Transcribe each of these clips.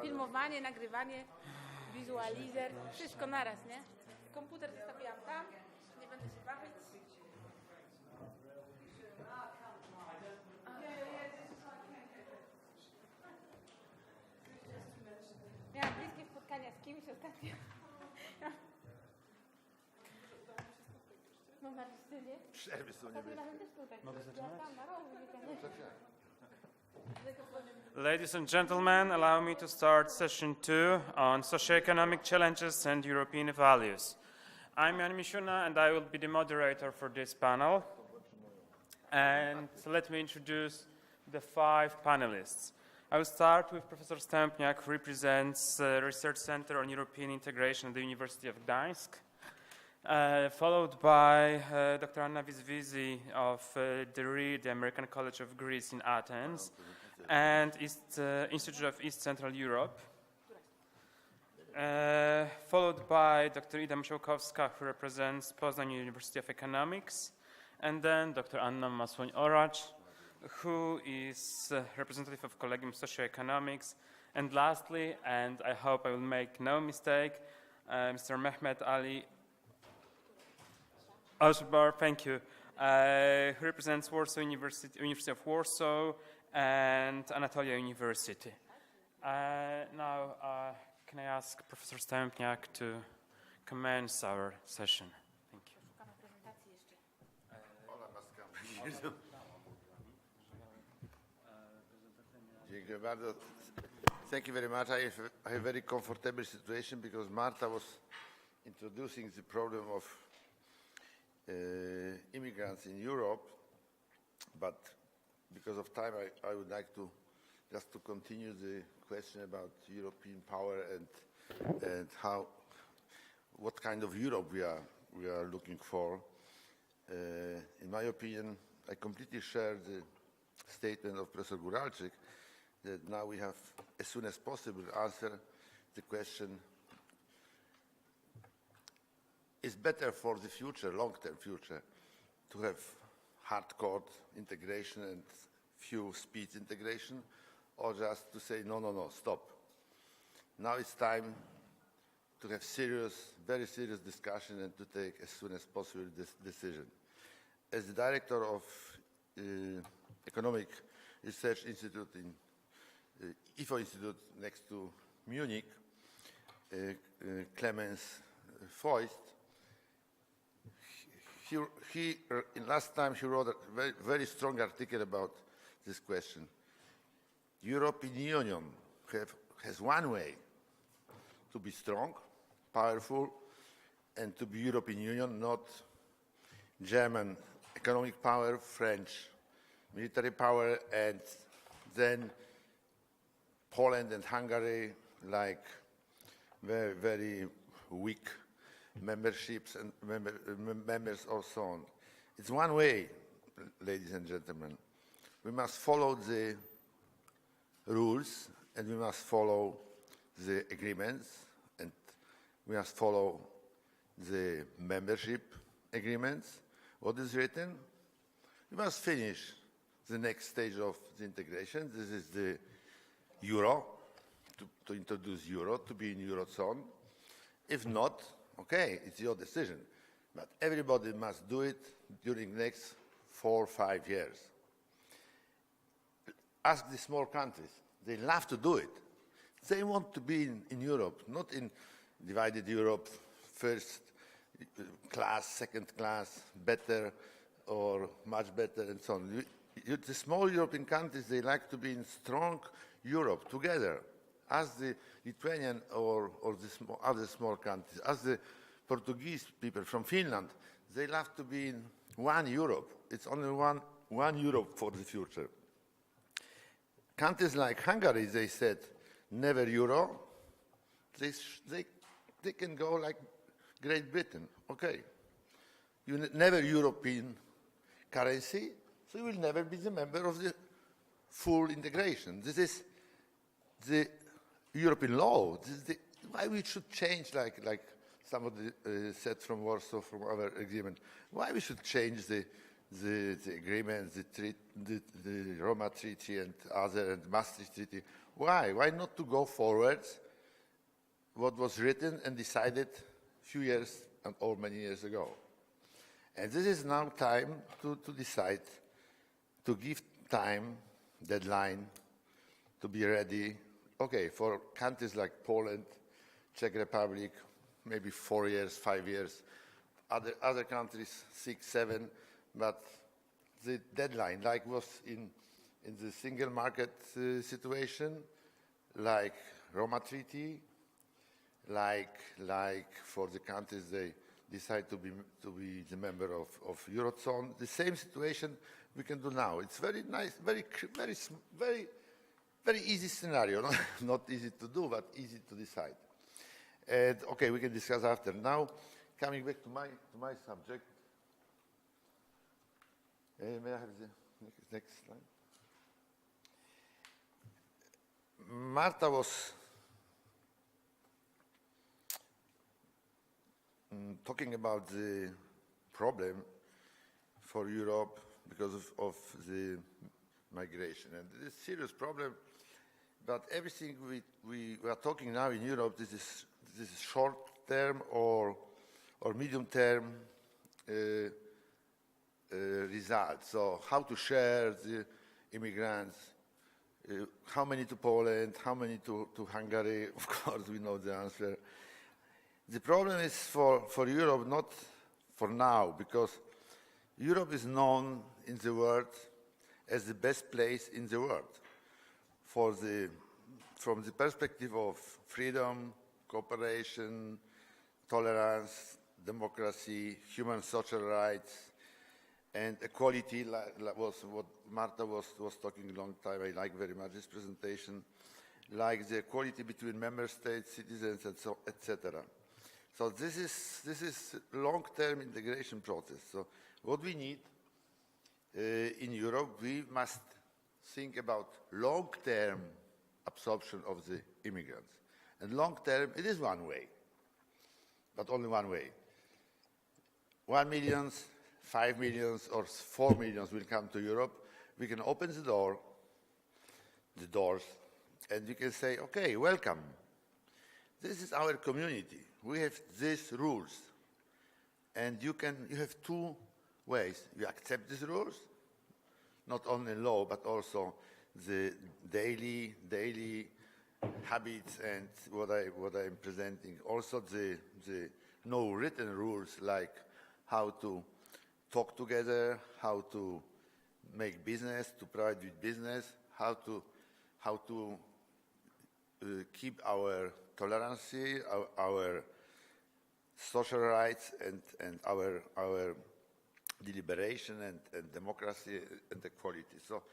filmowanie, nagrywanie, wizualizer, wszystko naraz, nie? Komputer zostawiłam tam, nie będę się bawić. Miałam bliskie spotkania z kimś ostatnio. No na nie? Przerwy są niebieskie. Mogę zaczynać? Ja Ladies and gentlemen, allow me to start session 2 on socioeconomic challenges and European values. I'm Jan Misiuna and I will be the moderator for this panel. And let me introduce the 5 panelists. I will start with Professor Stępniak, who represents the Research Center on European Integration at the University of Gdańsk, followed by Dr. Anna Vizvizi of the American College of Greece in Athens, and Institute of East Central Europe, followed by Dr. Ida Musiałkowska, who represents Poznań University of Economics, and then Dr. Anna Masłoń-Oracz, who is representative of Collegium Socioeconomics, and lastly, and I hope I will make no mistake, Mr. Mehmet Ali Osbar, thank you, who represents Warsaw University of Warsaw and Anatolia University. Now, can I ask Professor Stępniak to commence our session? Thank you. Dziękuję bardzo. Thank you very much. I have a very comfortable situation because Marta was introducing the problem of immigrants in Europe, but because of time, I would like to just to continue the question about European power and what kind of Europe we are looking for. In my opinion, I completely share the statement of Professor Guralczyk that now we have, as soon as possible, answer the question: is better for the future, long-term future, to have hardcore integration and few speed integration, or just to say, no, stop. Now it's time to have serious, very serious discussion and to take as soon as possible this decision. As the director of Economic Research Institute in IFO Institute next to Munich, Clemens Feust, last time he wrote a very, very strong article about this question. European Union has one way to be strong, powerful, and to be European Union, not German economic power, French military power, and then Poland and Hungary like very, very weak memberships and members or so on. It's one way, ladies and gentlemen. We must follow the rules and we must follow the agreements and we must follow the membership agreements. What is written? We must finish the next stage of the integration. This is the euro, to introduce euro, to be in Eurozone. If not, okay, it's your decision. But everybody must do it during the next 4 or 5 years. Ask the small countries. They love to do it. They want to be in Europe, not in divided Europe, first class, second class, better or much better, and so on. The small European countries, they like to be in strong Europe together. Ask the Lithuanian or the other small countries, ask the Portuguese people from Finland, they love to be in one Europe. It's only one Europe for the future. Countries like Hungary, they said, never euro. They can go like Great Britain. Okay, you never European currency, so you will never be the member of the full integration. This is the European law. This is why we should change, like somebody said from Warsaw, from our agreement, why we should change the agreement, the Roma Treaty and other, and Maastricht Treaty. Why? Why not to go forwards what was written and decided a few years or many years ago? And this is now time to decide, to give time, deadline, to be ready. Okay, for countries like Poland, Czech Republic, maybe 4 years, 5 years. Other countries, 6, 7, but the deadline, like was in the single market situation, like Roma Treaty, like for the countries they decide to be the member of Eurozone. The same situation we can do now. It's very nice, very easy scenario. Not easy to do, but easy to decide. And okay, we can discuss after. Now, coming back to my subject. May I have the next slide? Marta was talking about the problem for Europe because of the migration. And it is a serious problem, but everything we are talking now in Europe, this is short-term or medium-term results. So how to share the immigrants, how many to Poland, how many to Hungary. Of course, we know the answer. The problem is for Europe, not for now, because Europe is known in the world as the best place in the world from the perspective of freedom, cooperation, tolerance, democracy, human social rights, and equality, like was what Marta was talking a long time. I like very much this presentation, like the equality between member states, citizens, and so, etc. So this is long-term integration process. So what we need in Europe, we must think about long-term absorption of the immigrants. And long-term, it is one way, but only one way. 1 million, 5 million, or 4 million will come to Europe. We can open the doors, and you can say, okay, welcome. This is our community. We have these rules. And you have two ways. You accept these rules, not only law, but also the daily habits and what I'm presenting. Also the no written rules, like how to talk together, how to make business, to provide with business, how to keep our tolerance, our social rights, and our deliberation and democracy and equality. So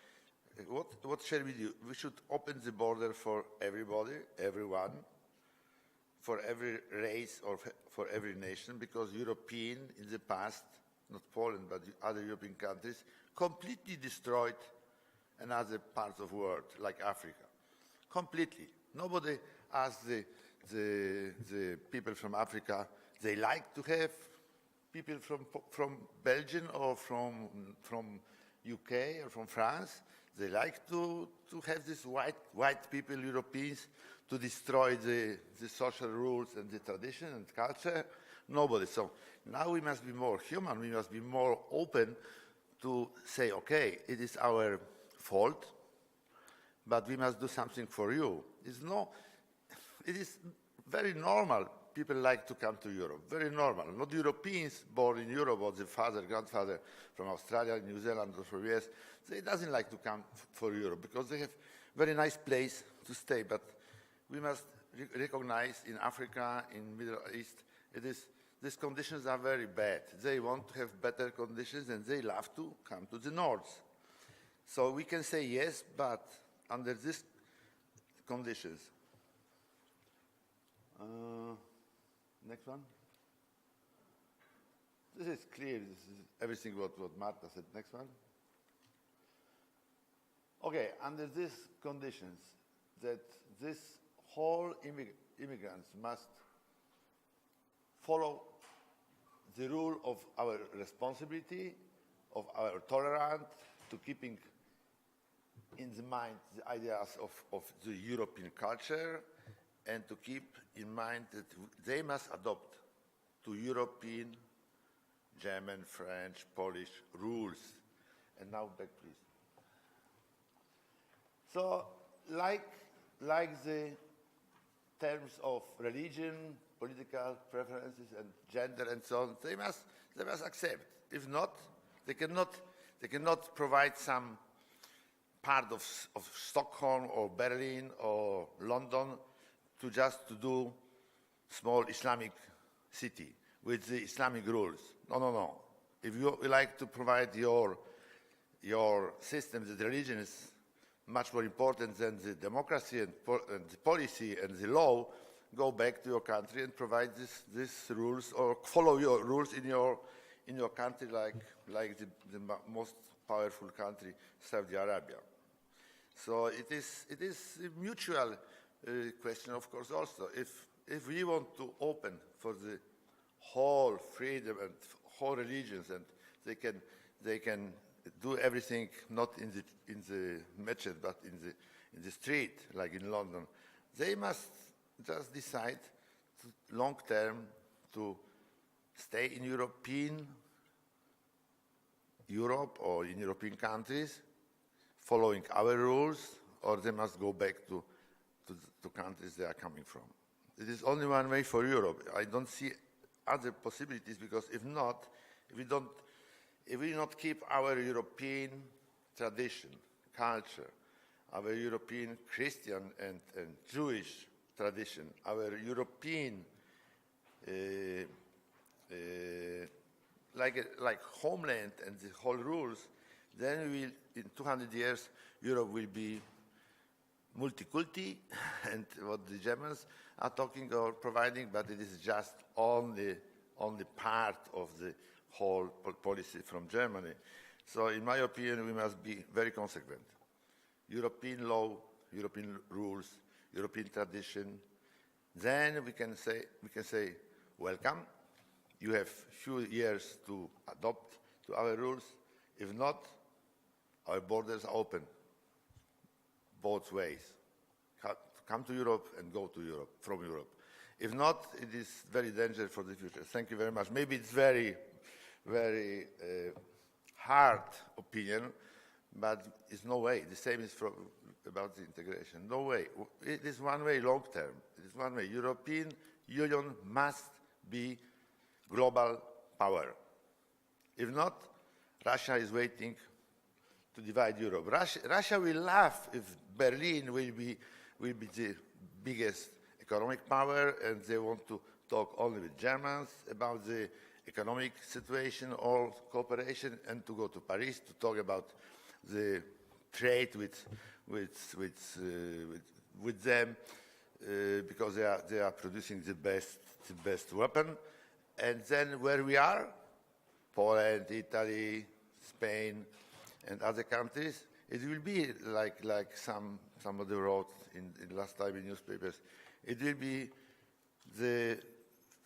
what shall we do? We should open the border for everybody, everyone, for every race or for every nation, because European in the past, not Poland, but other European countries, completely destroyed another parts of the world, like Africa. Completely. Nobody asked the people from Africa, they like to have people from Belgium or from UK or from France. They like to have these white people, Europeans, to destroy the social rules and the tradition and culture. Nobody. So now we must be more human. We must be more open to say, okay, it is our fault, but we must do something for you. It is very normal. People like to come to Europe. Very normal. Not Europeans born in Europe or the father, grandfather from Australia, New Zealand, or from US. They doesn't like to come for Europe because they have very nice place to stay. But we must recognize in Africa, in Middle East, these conditions are very bad. They want to have better conditions and they love to come to the north. So we can say yes, but under these conditions. Next one. This is clear. This is everything what Marta said. Next one. Okay, under these conditions, that this whole immigrants must follow the rule of our responsibility, of our tolerance, to keeping in the mind the ideas of the European culture and to keep in mind that they must adopt to European, German, French, Polish rules. And now back, please. So, like the terms of religion, political preferences, and gender, and so on, they must accept. If not, they cannot provide some part of Stockholm or Berlin or London to do small Islamic city with the Islamic rules. No. If you like to provide your system, the religion is much more important than the democracy and the policy and the law, go back to your country and provide these rules or follow your rules in your country like the most powerful country, Saudi Arabia. So it is a mutual question, of course, also. If we want to open for the whole freedom and whole religions, and they can do everything not in the mechet but in the street, like in London, they must just decide long term to stay in Europe or in European countries, following our rules, or they must go back to countries they are coming from. It is only one way for Europe. I don't see other possibilities, because if we not keep our European tradition, culture, our European Christian and Jewish tradition, our European like homeland and the whole rules, then in 200 years Europe will be multiculti, and what the Germans are talking or providing, but it is just only part of the whole policy from Germany. So in my opinion, we must be very consequent. European law, European rules, European tradition. Then we can say, welcome. You have few years to adopt to our rules. If not, our borders are open both ways. Come to Europe and go to Europe, from Europe. If not, it is very dangerous for the future. Thank you very much. Maybe it's very, very hard opinion, but it's no way. The same is about the integration. No way. It is one way long term. It is one way. European Union must be global power. If not, Russia is waiting to divide Europe. Russia will laugh if Berlin will be the biggest economic power, and they want to talk only with Germans about the economic situation or cooperation, and to go to Paris to talk about the trade with them, because they are producing the best weapon. And then where we are, Poland, Italy, Spain, and other countries, it will be like somebody wrote in last time in newspapers. It will be the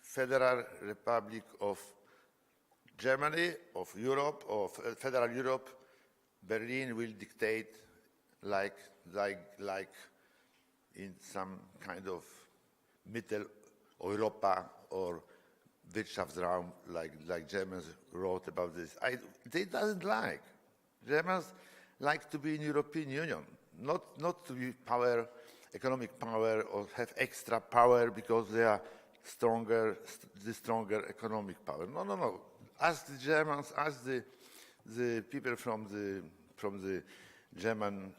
Federal Republic of Germany, of Europe, of Federal Europe. Berlin will dictate like in some kind of Mittel Europa or Wirtschaftsraum, like Germans wrote about this. They doesn't like. Germans like to be in European Union, not to be economic power, or have extra power because they are the stronger economic power. No. Ask the Germans, ask the people from the German,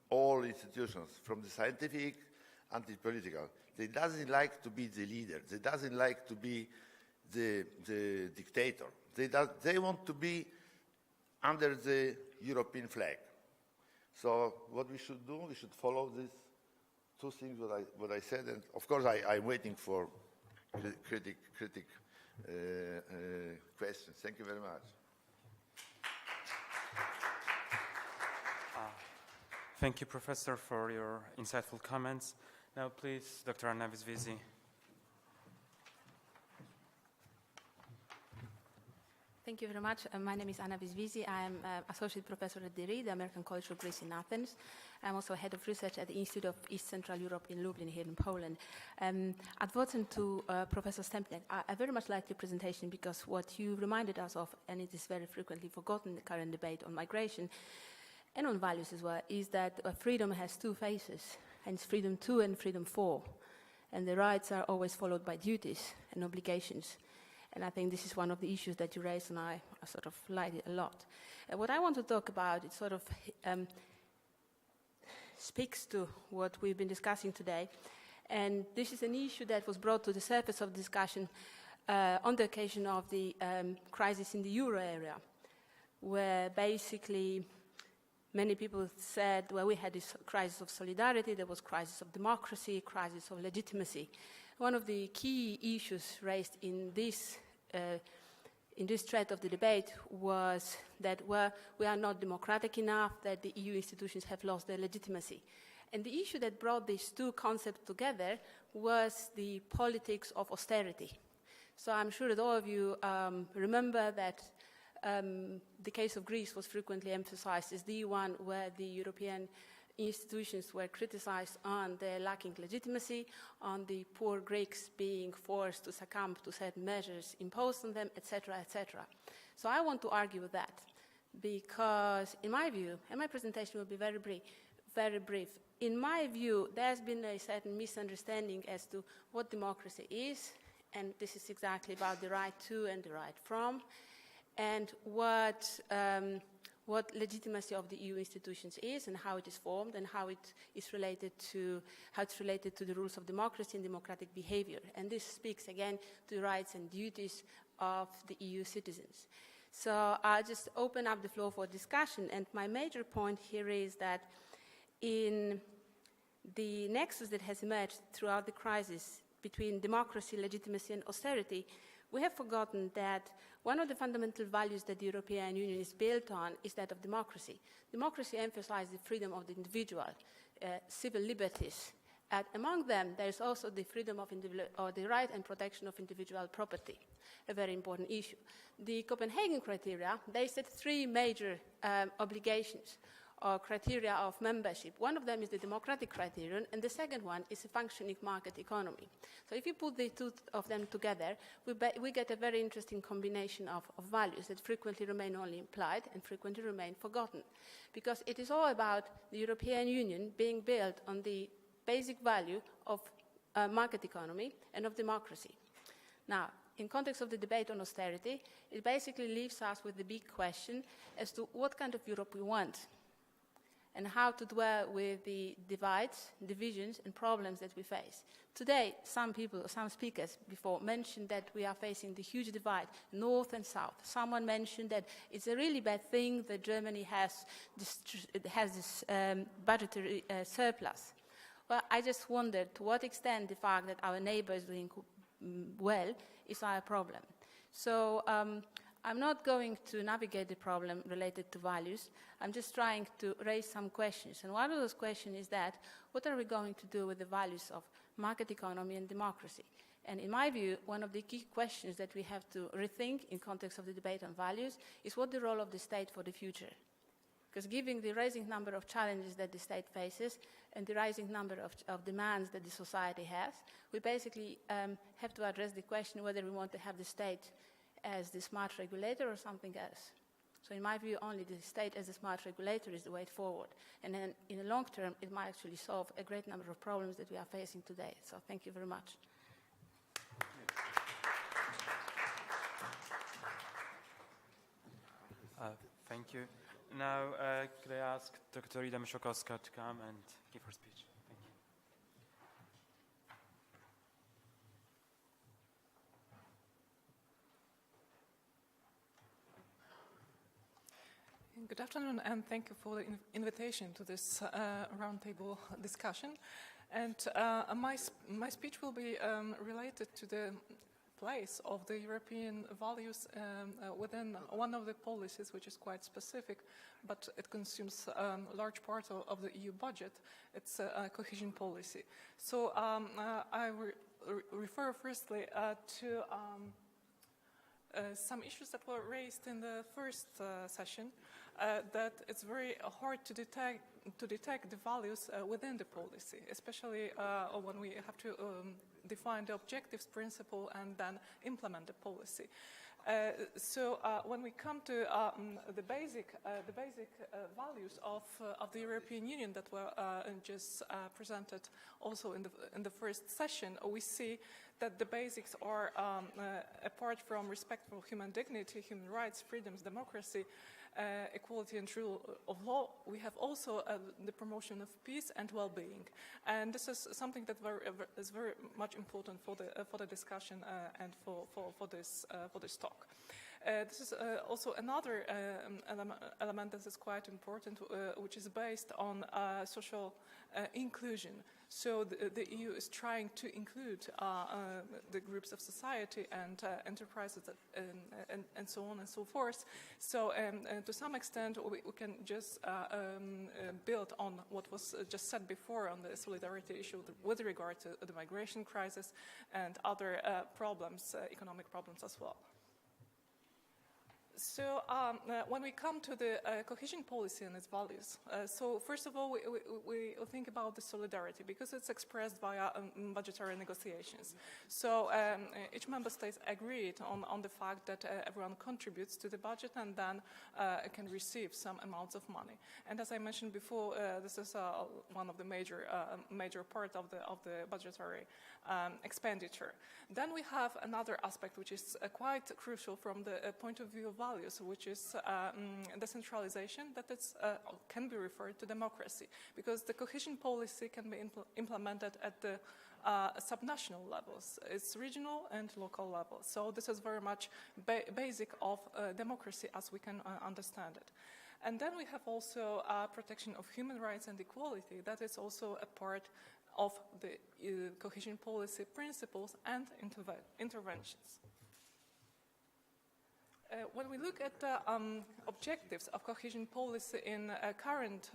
all institutions, from the scientific until political. They doesn't like to be the leader. They doesn't like to be the dictator. They want to be under the European flag. So what we should do, we should follow these two things what I said, and of course I'm waiting for critic questions. Thank you very much. Thank you, Professor, for your insightful comments. Now, please, Dr. Anna Vizvizi. Thank you very much. My name is Anna Visvisi. I am Associate Professor at DIRI, the American College of Greece in Athens. I'm also Head of Research at the Institute of East Central Europe in Lublin here in Poland. Advocate to Professor Stempniak, I very much like your presentation because what you reminded us of, and it is very frequently forgotten in the current debate on migration and on values as well, is that freedom has two faces, and it's freedom to and freedom for. And the rights are always followed by duties and obligations. And I think this is one of the issues that you raised, and I sort of like it a lot. What I want to talk about, it sort of speaks to what we've been discussing today. And this is an issue that was brought to the surface of discussion on the occasion of the crisis in the euro area, where basically many people said, well, we had this crisis of solidarity, there was crisis of democracy, crisis of legitimacy. One of the key issues raised in this thread of the debate was that we are not democratic enough, that the EU institutions have lost their legitimacy. And the issue that brought these two concepts together was the politics of austerity. So I'm sure that all of you remember that the case of Greece was frequently emphasized as the one where the European institutions were criticized on their lacking legitimacy, on the poor Greeks being forced to succumb to certain measures imposed on them, etc., etc. So I want to argue with that because, in my view, and my presentation will be very brief, in my view, there's been a certain misunderstanding as to what democracy is, and this is exactly about the right to and the right from, and what legitimacy of the EU institutions is and how it is formed and how it's related to the rules of democracy and democratic behavior. And this speaks again to the rights and duties of the EU citizens. So I'll just open up the floor for discussion. And my major point here is that in the nexus that has emerged throughout the crisis between democracy, legitimacy, and austerity, we have forgotten that one of the fundamental values that the European Union is built on is that of democracy. Democracy emphasizes the freedom of the individual, civil liberties. And among them, there is also the freedom of or the right and protection of individual property, a very important issue. The Copenhagen criteria, they set three major obligations or criteria of membership. One of them is the democratic criterion, and the second one is a functioning market economy. So if you put the two of them together, we get a very interesting combination of values that frequently remain only implied and frequently remain forgotten. Because it is all about the European Union being built on the basic value of market economy and of democracy. Now, in context of the debate on austerity, it basically leaves us with the big question as to what kind of Europe we want, and how to dwell with the divides, divisions, and problems that we face. Today, some speakers before mentioned that we are facing the huge divide, north and south. Someone mentioned that it's a really bad thing that Germany has this budgetary surplus. Well, I just wondered to what extent the fact that our neighbor is doing well is our problem. So I'm not going to navigate the problem related to values. I'm just trying to raise some questions. And one of those questions is that, what are we going to do with the values of market economy and democracy? And in my view, one of the key questions that we have to rethink in context of the debate on values is what the role of the state for the future. Because given the rising number of challenges that the state faces and the rising number of demands that the society has, we basically have to address the question whether we want to have the state as the smart regulator or something else. So in my view, only the state as a smart regulator is the way forward. And then in the long term, it might actually solve a great number of problems that we are facing today. So thank you very much. Thank you. Now, could I ask Dr. Ida Myszokowska to come and give her speech? Thank you. Good afternoon, and thank you for the invitation to this roundtable discussion. And my speech will be related to the place of the European values within one of the policies, which is quite specific, but it consumes a large part of the EU budget. It's cohesion policy. So I refer firstly to some issues that were raised in the first session, that it's very hard to detect the values within the policy, especially when we have to define the objectives, principle, and then implement the policy. So when we come to the basic values of the European Union that were just presented also in the first session, we see that the basics are, apart from respect for human dignity, human rights, freedoms, democracy, equality and rule of law, we have also the promotion of peace and well-being. And this is something that is very much important for the discussion and for this talk. This is also another element that is quite important, which is based on social inclusion. So the EU is trying to include the groups of society and enterprises and so on and so forth. So to some extent, we can just build on what was just said before on the solidarity issue with regard to the migration crisis and other problems, economic problems as well. So when we come to the cohesion policy and its values, so first of all, we think about the solidarity because it's expressed via budgetary negotiations. So each member state agreed on the fact that everyone contributes to the budget and then can receive some amounts of money. And as I mentioned before, this is one of the major part of the budgetary expenditure. Then we have another aspect which is quite crucial from the point of view of values, which is decentralization, that can be referred to democracy, because the cohesion policy can be implemented at the subnational levels. It's regional and local levels. So this is very much basic of democracy as we can understand it. And then we have also protection of human rights and equality. That is also a part of the cohesion policy principles and interventions. When we look at the objectives of cohesion policy in a current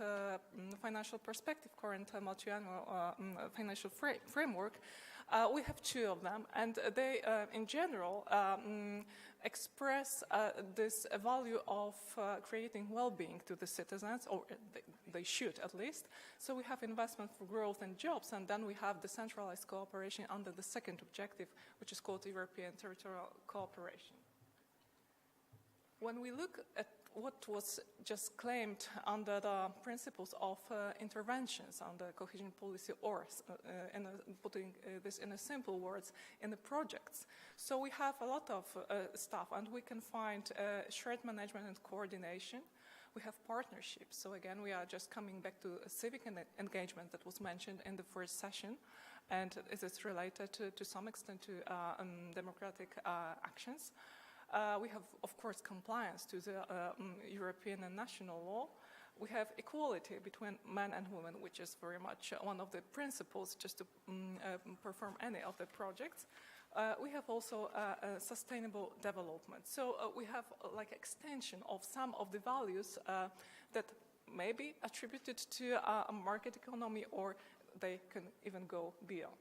financial perspective, current multi-annual financial framework, we have two of them, and they, in general, express this value of creating well-being to the citizens, or they should at least. So we have investment for growth and jobs, and then we have decentralized cooperation under the second objective, which is called European territorial cooperation. When we look at what was just claimed under the principles of interventions under cohesion policy, or putting this in a simple words, in the projects. So we have a lot of stuff, and we can find shared management and coordination. We have partnerships. So again, we are just coming back to a civic engagement that was mentioned in the first session, and it is related to some extent to democratic actions. We have, of course, compliance to the European and national law. We have equality between men and women, which is very much one of the principles just to perform any of the projects. We have also sustainable development. So we have like extension of some of the values that may be attributed to a market economy, or they can even go beyond.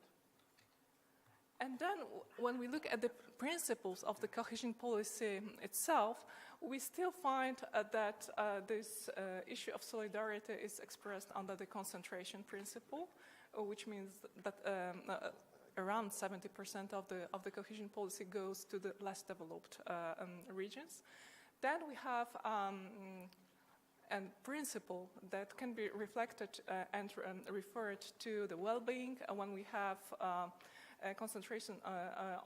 And then when we look at the principles of the cohesion policy itself, we still find that this issue of solidarity is expressed under the concentration principle, which means that around 70% of the cohesion policy goes to the less developed regions. Then we have a principle that can be reflected and referred to the well-being when we have concentration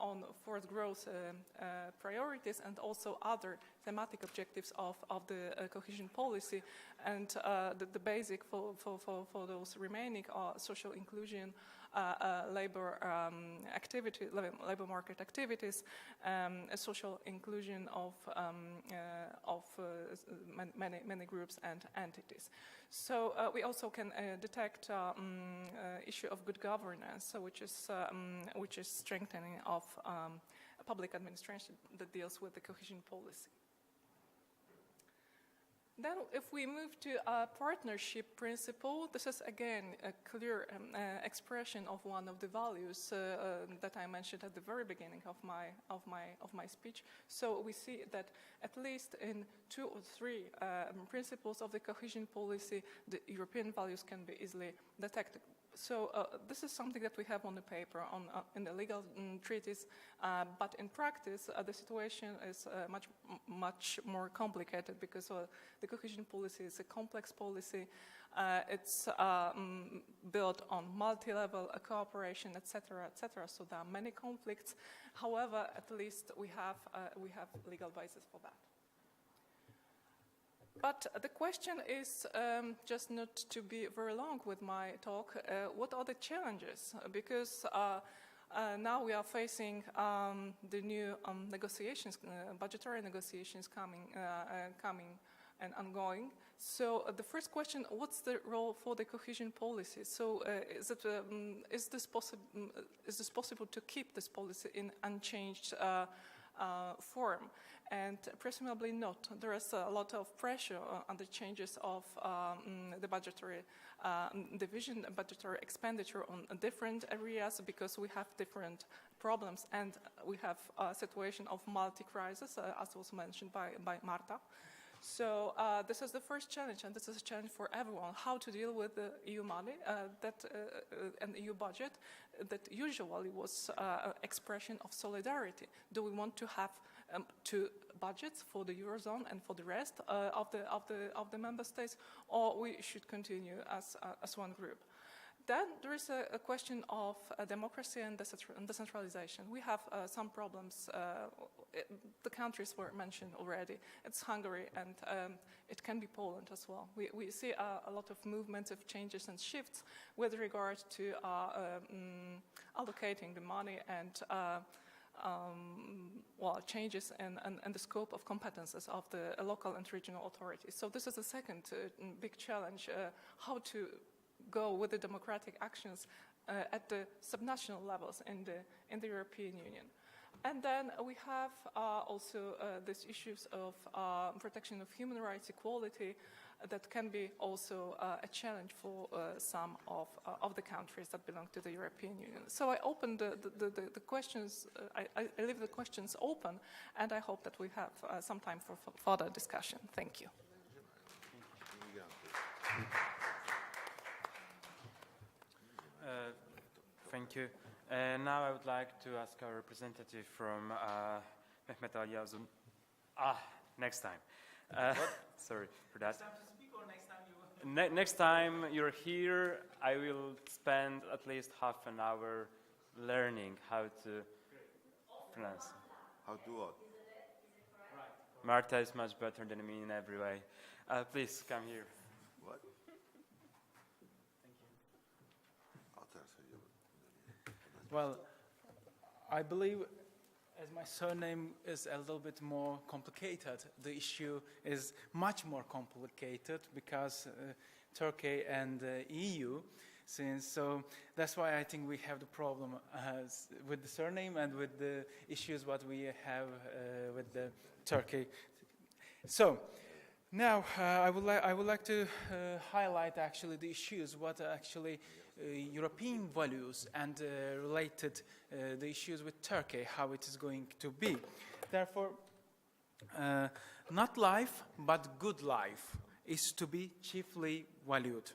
on fourth growth priorities and also other thematic objectives of the cohesion policy. And the basic for those remaining are social inclusion, labor activity, labor market activities, social inclusion of many groups and entities. So we also can detect issue of good governance, which is strengthening of public administration that deals with the cohesion policy. Then if we move to a partnership principle, this is again a clear expression of one of the values that I mentioned at the very beginning of my speech. So we see that at least in 2 or 3 principles of the cohesion policy, the European values can be easily detected. So this is something that we have on the paper, in the legal treaties, but in practice, the situation is much more complicated because the cohesion policy is a complex policy. It's built on multi-level cooperation, etc., etc. So there are many conflicts. However, at least we have legal basis for that. But the question is, just not to be very long with my talk, what are the challenges? Because now we are facing the new negotiations, budgetary negotiations coming and ongoing. So the first question, what's the role for the cohesion policy? So is this possible to keep this policy in unchanged form? And presumably not. There is a lot of pressure on the changes of the budgetary division, budgetary expenditure on different areas because we have different problems and we have a situation of multi-crisis, as was mentioned by Marta. So this is the first challenge, and this is a challenge for everyone, how to deal with the EU money and EU budget that usually was an expression of solidarity. Do we want to have 2 budgets for the Eurozone and for the rest of the member states, or we should continue as one group? Then there is a question of democracy and decentralization. We have some problems. The countries were mentioned already. It's Hungary, and it can be Poland as well. We see a lot of movements of changes and shifts with regard to allocating the money and changes in the scope of competences of the local and regional authorities. So this is the second big challenge, how to go with the democratic actions at the subnational levels in the European Union. And then we have also these issues of protection of human rights, equality, that can be also a challenge for some of the countries that belong to the European Union. So I open the questions, I leave the questions open, and I hope that we have some time for further discussion. Thank you. Thank you. Now I would like to ask our representative from Mehmet Ali Azun. Next time. Sorry for that. Next time to speak or next time you... next time you're here, I will spend at least half an hour learning how to pronounce. How to what? Marta is much better than me in every way. Please come here. What? Well, I believe, as my surname is a little bit more complicated, the issue is much more complicated because Turkey and EU, so that's why I think we have the problem with the surname and with the issues what we have with the Turkey. So now I would like to highlight actually the issues what actually European values and related the issues with Turkey, how it is going to be. Therefore, not life, but good life is to be chiefly valued.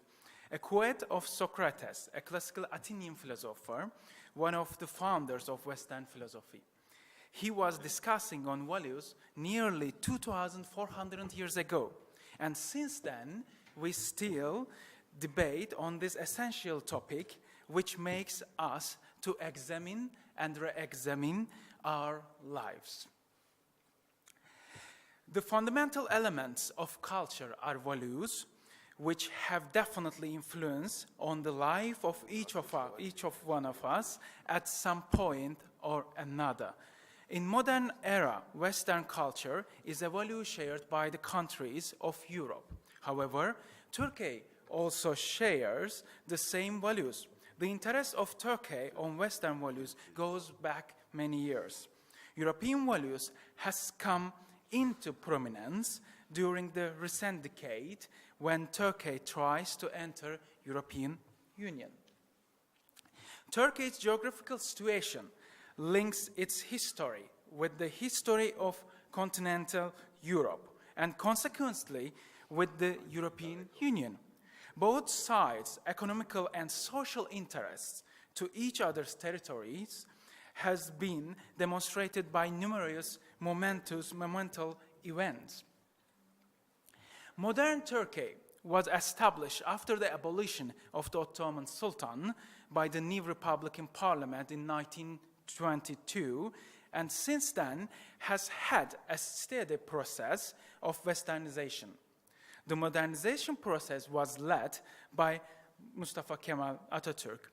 A quote of Socrates, a classical Athenian philosopher, one of the founders of Western philosophy. He was discussing on values nearly 2,400 years ago. And since then, we still debate on this essential topic, which makes us to examine and re-examine our lives. The fundamental elements of culture are values, which have definitely influence on the life of each of one of us at some point or another. In modern era, Western culture is a value shared by the countries of Europe. However, Turkey also shares the same values. The interest of Turkey on Western values goes back many years. European values has come into prominence during the recent decade when Turkey tries to enter European Union. Turkey's geographical situation links its history with the history of continental Europe and consequently with the European Union. Both sides' economical and social interests to each other's territories has been demonstrated by numerous monumental events. Modern Turkey was established after the abolition of the Ottoman Sultan by the new Republican Parliament in 1922, and since then has had a steady process of westernization. The modernization process was led by Mustafa Kemal Atatürk.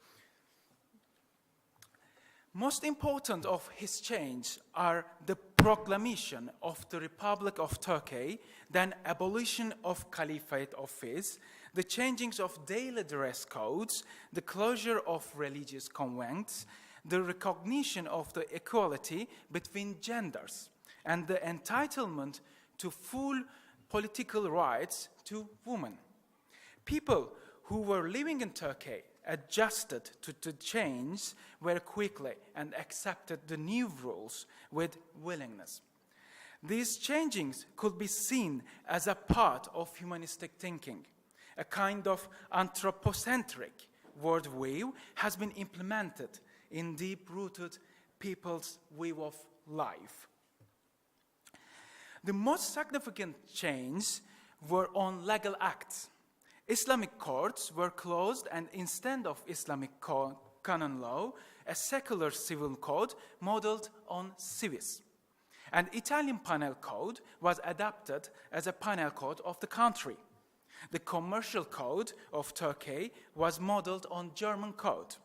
Most important of his change are the proclamation of the Republic of Turkey, then abolition of Caliphate office, the changing of daily dress codes, the closure of religious convents, the recognition of the equality between genders, and the entitlement to full political rights to women. People who were living in Turkey adjusted to the change very quickly and accepted the new rules with willingness. These changings could be seen as a part of humanistic thinking. A kind of anthropocentric worldview has been implemented in deep-rooted people's way of life. The most significant changes were on legal acts. Islamic courts were closed, and instead of Islamic canon law, a secular civil code modeled on civis. An Italian penal code was adopted as a penal code of the country. The commercial code of Turkey was modeled on German code.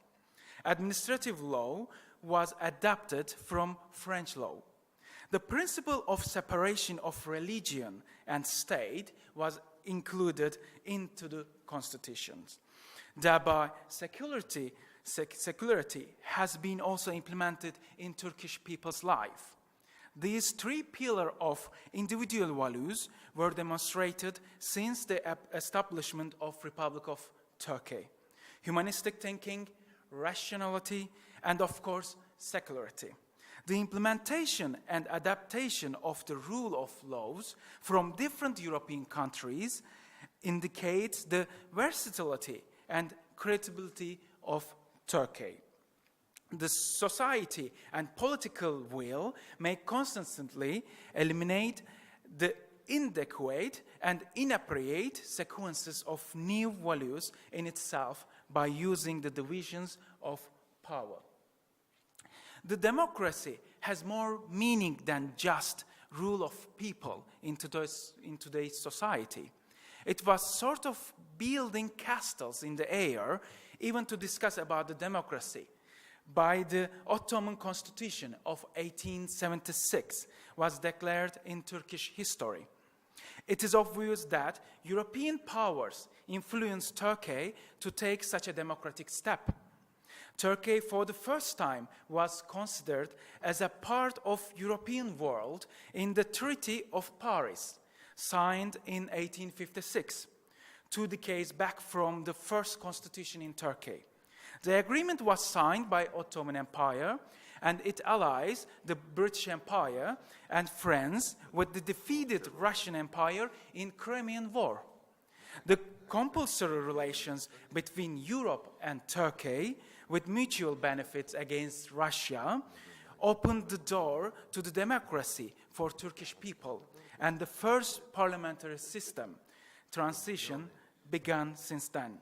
Administrative law was adapted from French law. The principle of separation of religion and state was included into the constitutions. Thereby, secularity has been also implemented in Turkish people's life. These three pillars of individual values were demonstrated since the establishment of Republic of Turkey: humanistic thinking, rationality, and of course, secularity. The implementation and adaptation of the rule of laws from different European countries indicates the versatility and credibility of Turkey. The society and political will may constantly eliminate the inadequate and inappropriate sequences of new values in itself by using the divisions of power. The democracy has more meaning than just rule of people in today's society. It was sort of building castles in the air, even to discuss about the democracy. By the Ottoman Constitution of 1876 was declared in Turkish history. It is obvious that European powers influenced Turkey to take such a democratic step. Turkey, for the first time, was considered as a part of European world in the Treaty of Paris, signed in 1856, 2 decades back from the first constitution in Turkey. The agreement was signed by Ottoman Empire and its allies, the British Empire and France, with the defeated Russian Empire in Crimean War. The compulsory relations between Europe and Turkey, with mutual benefits against Russia, opened the door to the democracy for Turkish people, and the first parliamentary system transition began since then.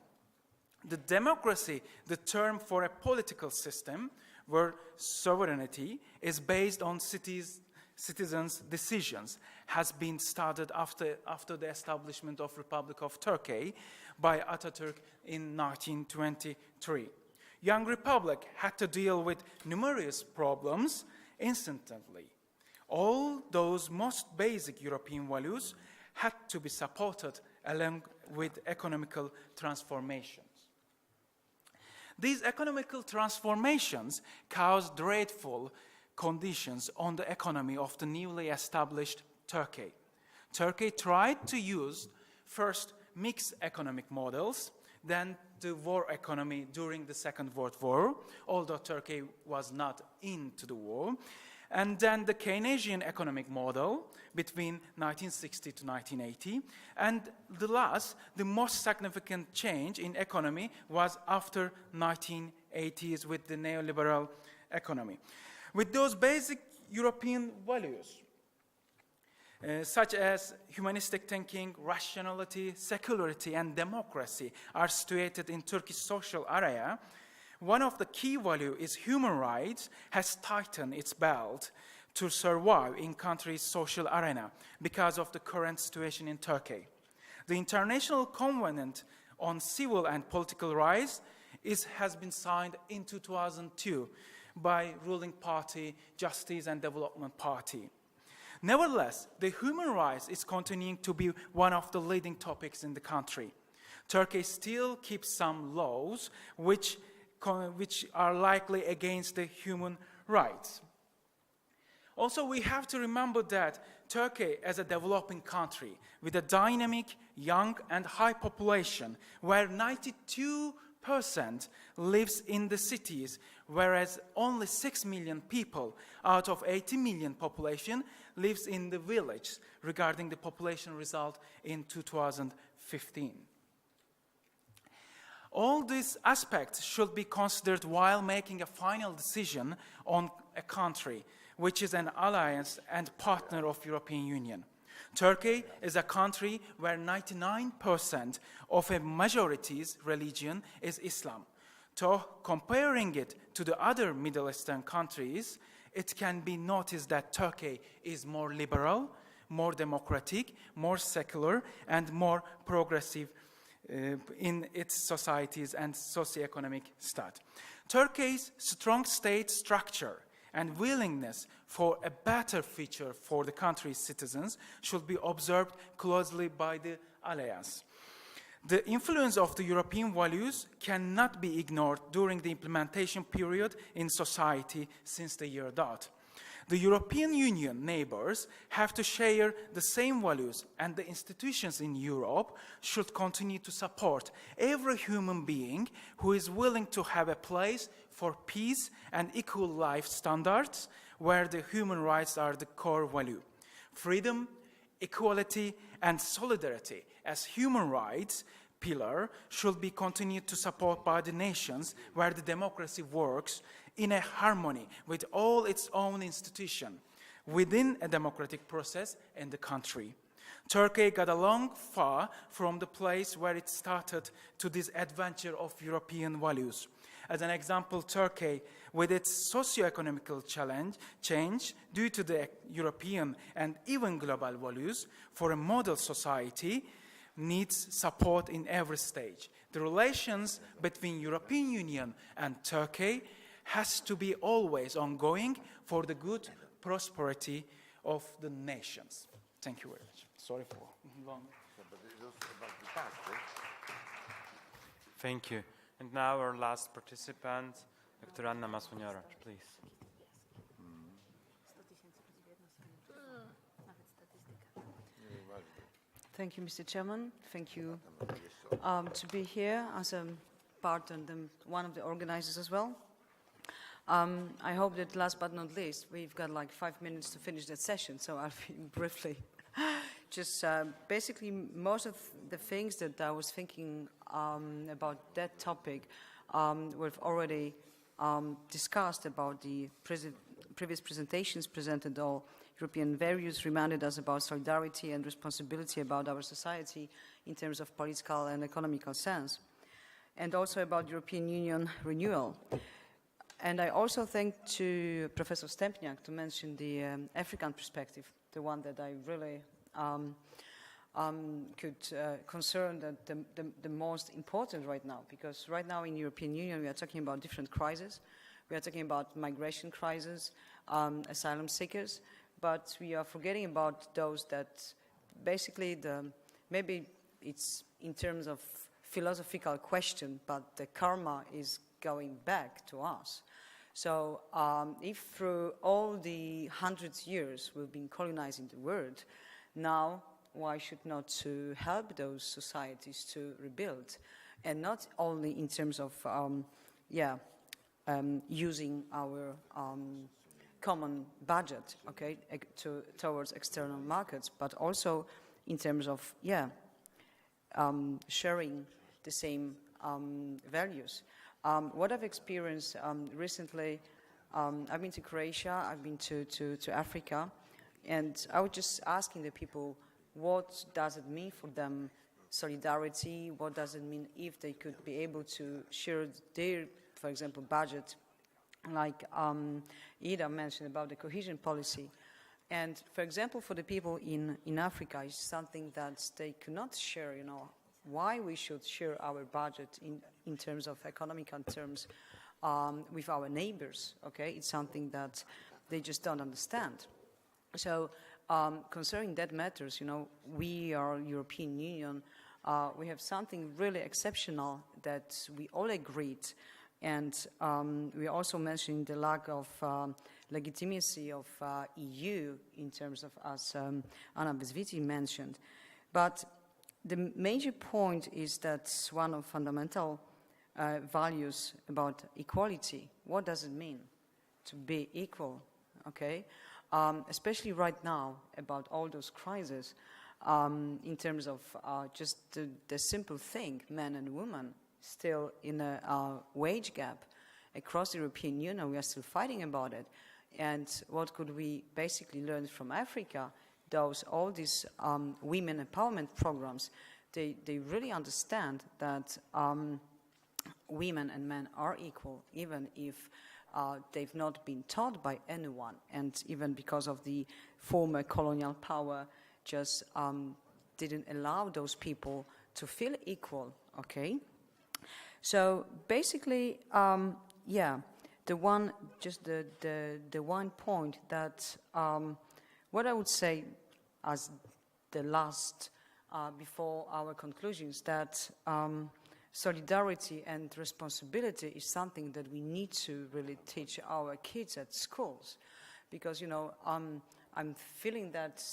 The democracy, the term for a political system where sovereignty is based on citizens' decisions, has been started after the establishment of Republic of Turkey by Atatürk in 1923. Young Republic had to deal with numerous problems instantly. All those most basic European values had to be supported along with economical transformations. These economical transformations caused dreadful conditions on the economy of the newly established Turkey. Turkey tried to use first mixed economic models, then the war economy during the Second World War, although Turkey was not into the war, and then the Keynesian economic model between 1960 to 1980, and the most significant change in economy was after 1980s with the neoliberal economy. With those basic European values, such as humanistic thinking, rationality, secularity, and democracy are situated in Turkish social area, one of the key values is human rights has tightened its belt to survive in country's social arena because of the current situation in Turkey. The International Covenant on Civil and Political Rights has been signed in 2002 by ruling party, Justice and Development Party. Nevertheless, the human rights is continuing to be one of the leading topics in the country. Turkey still keeps some laws which are likely against the human rights. Also, we have to remember that Turkey, as a developing country with a dynamic, young, and high population, where 92% lives in the cities, whereas only 6 million people out of 80 million population lives in the village, regarding the population result in 2015. All these aspects should be considered while making a final decision on a country, which is an alliance and partner of European Union. Turkey is a country where 99% of a majority's religion is Islam. So comparing it to the other Middle Eastern countries, it can be noticed that Turkey is more liberal, more democratic, more secular, and more progressive in its societies and socioeconomic state. Turkey's strong state structure and willingness for a better future for the country's citizens should be observed closely by the alliance. The influence of the European values cannot be ignored during the implementation period in society since the year dot. The European Union neighbors have to share the same values, and the institutions in Europe should continue to support every human being who is willing to have a place for peace and equal life standards, where the human rights are the core value. Freedom, equality, and solidarity as human rights pillar should be continued to support by the nations where the democracy works in a harmony with all its own institutions within a democratic process in the country. Turkey got along far from the place where it started to this adventure of European values. As an example, Turkey, with its socio-economical change due to the European and even global values for a model society, needs support in every stage. The relations between European Union and Turkey has to be always ongoing for the good prosperity of the nations. Thank you very much. Sorry for long. Thank you. And now our last participant, Dr. Anna Masuniara, please. Thank you, Mr. Chairman. Thank you to be here as a part and one of the organizers as well. I hope that last but not least, we've got like 5 minutes to finish that session, so I'll be briefly. Just basically most of the things that I was thinking about that topic we've already discussed about the previous presentations presented. All European values reminded us about solidarity and responsibility about our society in terms of political and economical sense, and also about European Union renewal. And I also thank to Professor Stempniak to mention the African perspective, the one that I really could concern that the most important right now, because right now in European Union we are talking about different crises. We are talking about migration crisis, asylum seekers, but we are forgetting about those that basically maybe it's in terms of philosophical question, but the karma is going back to us. So if through all the hundreds of years we've been colonizing the world, now why should not to help those societies to rebuild, and not only in terms of using our common budget, okay, towards external markets, but also in terms of sharing the same values. What I've experienced recently, I've been to Croatia, I've been to Africa, and I was just asking the people, what does it mean for them, solidarity? What does it mean if they could be able to share their, for example, budget, like Ida mentioned about the cohesion policy. And for example, for the people in Africa, it's something that they could not share, you know, why we should share our budget in terms of economical terms with our neighbors, okay? It's something that they just don't understand. So concerning that matters, you know, we are European Union, we have something really exceptional that we all agreed, and we also mentioned the lack of legitimacy of EU in terms of, as Anna Bezviti mentioned. But the major point is that one of fundamental values about equality. What does it mean to be equal, okay? Especially right now about all those crises in terms of just the simple thing, men and women still in a wage gap across the European Union. We are still fighting about it. And what could we basically learn from Africa? All these women empowerment programs, they really understand that women and men are equal, even if they've not been taught by anyone, and even because of the former colonial power just didn't allow those people to feel equal, okay? So basically, the one point that what I would say as the last before our conclusions, that solidarity and responsibility is something that we need to really teach our kids at schools, because, you know, I'm feeling that,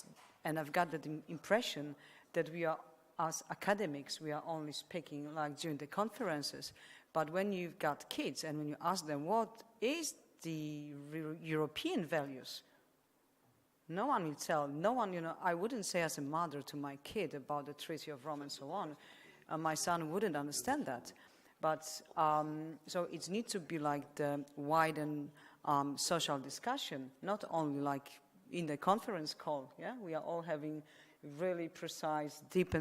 and I've got that impression that we are, as academics, we are only speaking like during the conferences, but when you've got kids and when you ask them what is the European values, no one will tell, no one, you know, I wouldn't say as a mother to my kid about the Treaty of Rome and so on. My son wouldn't understand that. But so it needs to be like the wide and social discussion, not only like in the conference call. Yeah, we are all having really precise, deep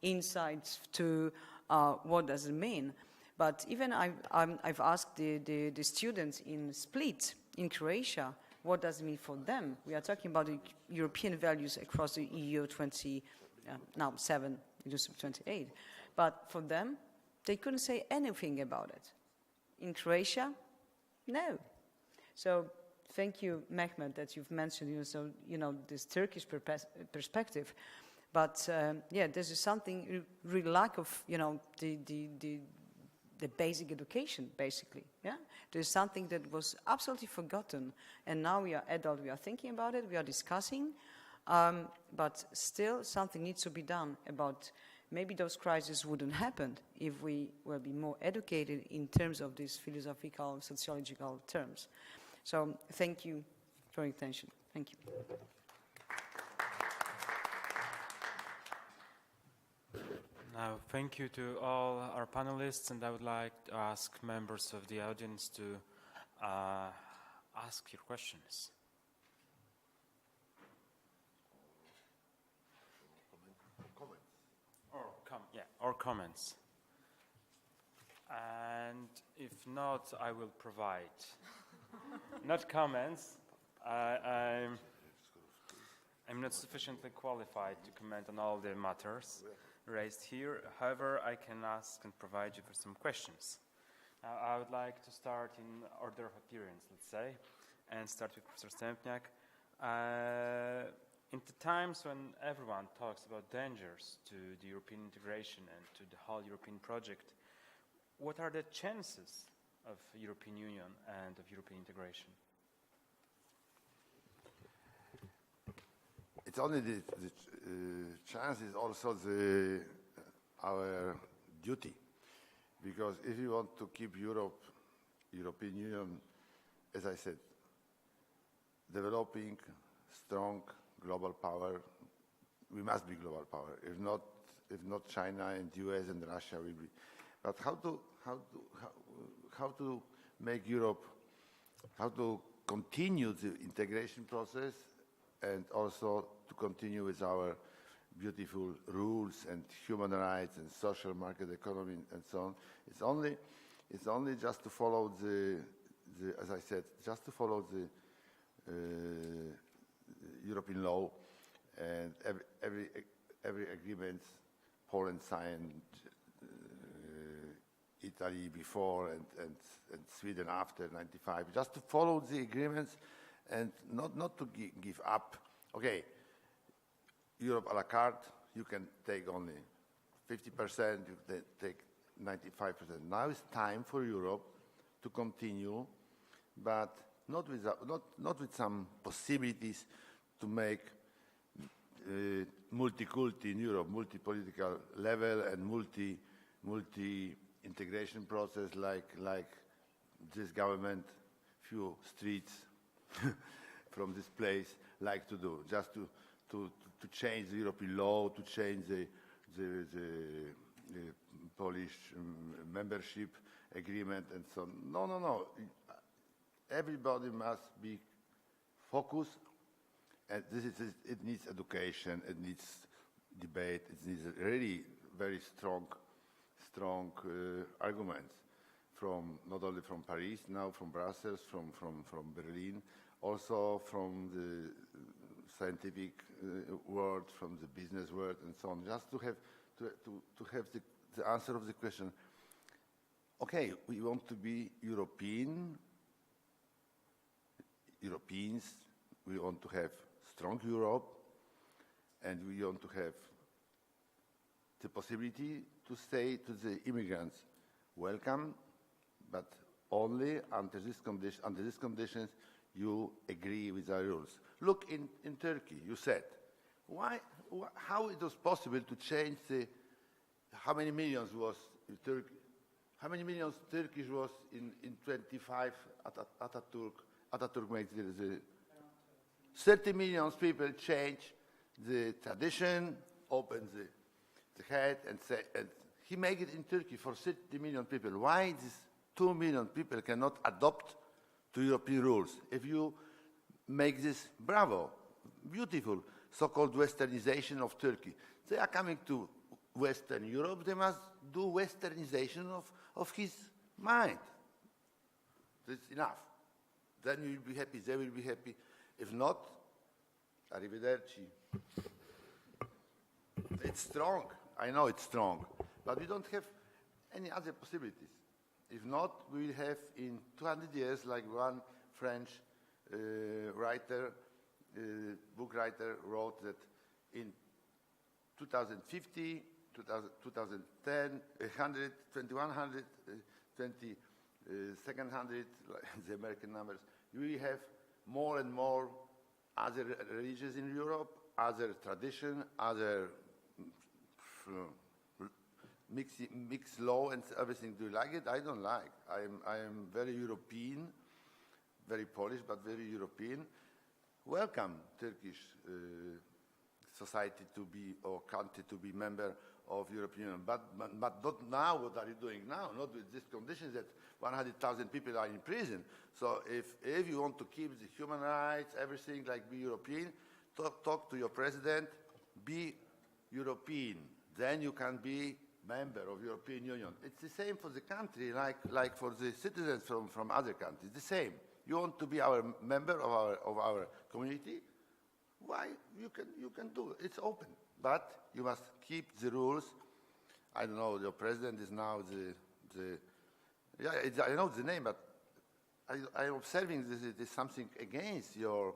insights to what does it mean. But even I've asked the students in Split, in Croatia, what does it mean for them? We are talking about the European values across the EU 7, it used to be 28. But for them, they couldn't say anything about it. In Croatia, no. So thank you, Mehmet, that you've mentioned, this Turkish perspective. But this is something, really lack of, the basic education, basically. Yeah, there's something that was absolutely forgotten, and now we are adult. We are thinking about it. We are discussing, but still something needs to be done about. Maybe those crises wouldn't happen if we will be more educated in terms of these philosophical, sociological terms. So thank you for your attention. Thank you. Now, thank you to all our panelists, and I would like to ask members of the audience to ask your questions. Or comments. And if not, I will provide. Not comments. I'm not sufficiently qualified to comment on all the matters raised here. However, I can ask and provide you for some questions. Now, I would like to start in order of appearance, let's say, and start with Professor Stępniak. In the times when everyone talks about dangers to the European integration and to the whole European project, what are the chances of European Union and of European integration? it's only the chance is also our duty, because if you want to keep European Union, as I said, developing strong global power, we must be global power. If not China and US and Russia will be. But how to make Europe, how to continue the integration process and also to continue with our beautiful rules and human rights and social market economy and so on. It's only just to follow as I said, just to follow the European law and every agreement Poland signed, Italy before and Sweden after '95, just to follow the agreements and not to give up. Okay, Europe a la carte, you can take only 50%, you can take 95%. Now it's time for Europe to continue, but not with some possibilities to make multi-culti in Europe, multi-political level and multi-integration process like this government, few streets from this place like to do, just to change the European law, to change the Polish membership agreement and so on. No. Everybody must be focused, and it needs education, it needs debate, it needs really very strong arguments from not only from Paris, now from Brussels, from Berlin, also from the scientific world, from the business world, and so on. Just to have the answer of the question. Okay, we want to be Europeans. We want to have strong Europe, and we want to have the possibility to say to the immigrants, welcome, but only under these conditions you agree with our rules. Look, in Turkey, you said, how it was possible to change how many millions was in Turkey? How many millions Turkish was in 25 Atatürk made the 30 million people change the tradition, open the head and say, and he made it in Turkey for 30 million people. Why these 2 million people cannot adopt to European rules? If you make this, bravo, beautiful, so-called westernization of Turkey. They are coming to Western Europe, they must do westernization of his mind. That's enough. Then you will be happy, they will be happy. If not, arrivederci. It's strong, I know it's strong, but we don't have any other possibilities. If not, we will have in 200 years, like one French book writer wrote that in 2050, 2010, 100, 2100, 2200, the American numbers, we have more and more other religions in Europe, other tradition, other mixed law and everything. Do you like it? I don't like. I am very European, very Polish, but very European. Welcome Turkish society to be, or country to be member of European Union. But not now, what are you doing now? Not with these conditions that 100,000 people are in prison. So if you want to keep the human rights, everything, like be European, talk to your president, be European. Then you can be member of European Union. It's the same for the country, like for the citizens from other countries, the same. You want to be our member of our community? Why? You can do it. It's open. But you must keep the rules. I don't know, your president is now I know the name, but I'm observing this is something against your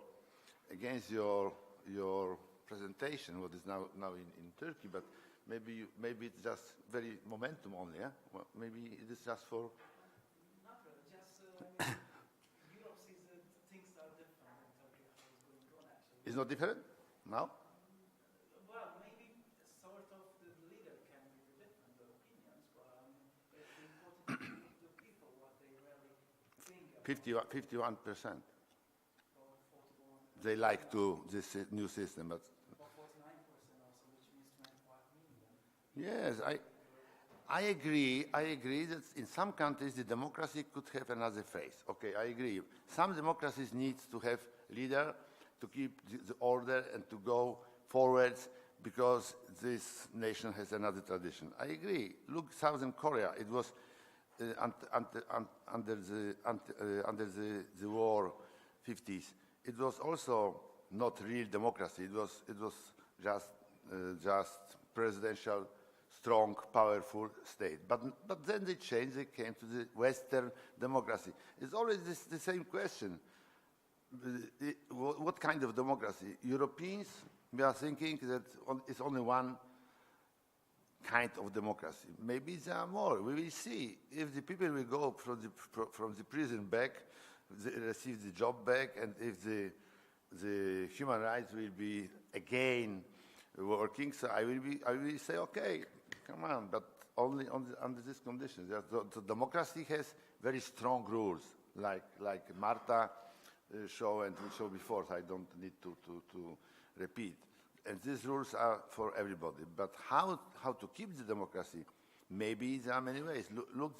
presentation, what is now in Turkey, but maybe it's just very momentum only, yeah? Well, maybe it is just for... Not really, just Europe sees that things are different in Turkey, how it's going on actually. It's not different now? 51%. They like to this new system, but yes, I agree. I agree that in some countries the democracy could have another face. Okay, I agree. Some democracies need to have leader to keep the order and to go forwards because this nation has another tradition. I agree. Look, Southern Korea. It was under the war, 50s. It was also not real democracy. It was just presidential, strong, powerful state. But then they changed. They came to the Western democracy. It's always the same question. What kind of democracy? Europeans, we are thinking that it's only one kind of democracy. Maybe there are more. We will see. If the people will go from the prison back, they receive the job back, and if the human rights will be again working, so I will say, okay, come on, but only under these conditions. The democracy has very strong rules, like Marta showed and we showed before, so I don't need to repeat. And these rules are for everybody. But how to keep the democracy? Maybe there are many ways. Look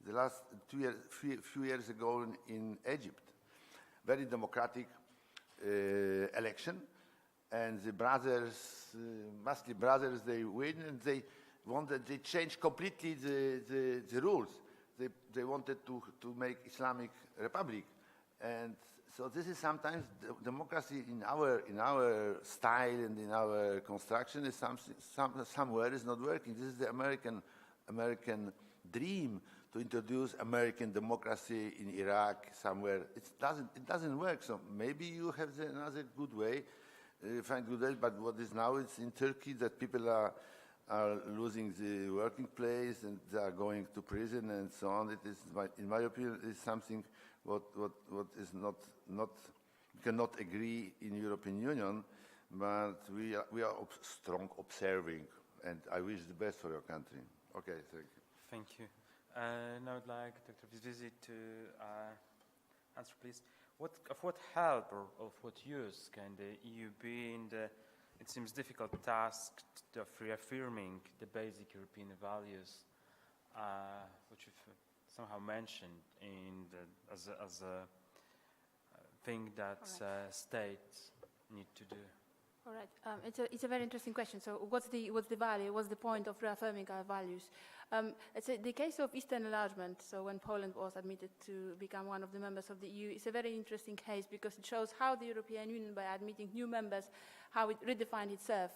the last few years ago in Egypt, very democratic election, and the brothers, Muslim brothers, they win, and they changed completely the rules. They wanted to make Islamic Republic, and so this is sometimes democracy in our style and in our construction is somewhere is not working. This is the American dream to introduce American democracy in Iraq somewhere. It doesn't work. So maybe you have another good way, find good way. But what is now it's in Turkey that people are losing the working place and they are going to prison and so on. It is, in my opinion, is something what is not we cannot agree in European Union, but we are strong observing, and I wish the best for your country. Okay, thank you. Thank you. Now I'd like Dr. Vizvizi to answer, please. Of what help or of what use can the EU be in the, it seems, difficult task of reaffirming the basic European values, which you've somehow mentioned as a thing that states need to do? All right, it's a very interesting question. So, what's the value? What's the point of reaffirming our values? The case of Eastern enlargement. So, when Poland was admitted to become one of the members of the EU, is a very interesting case because it shows how the European Union, by admitting new members, how it redefined itself.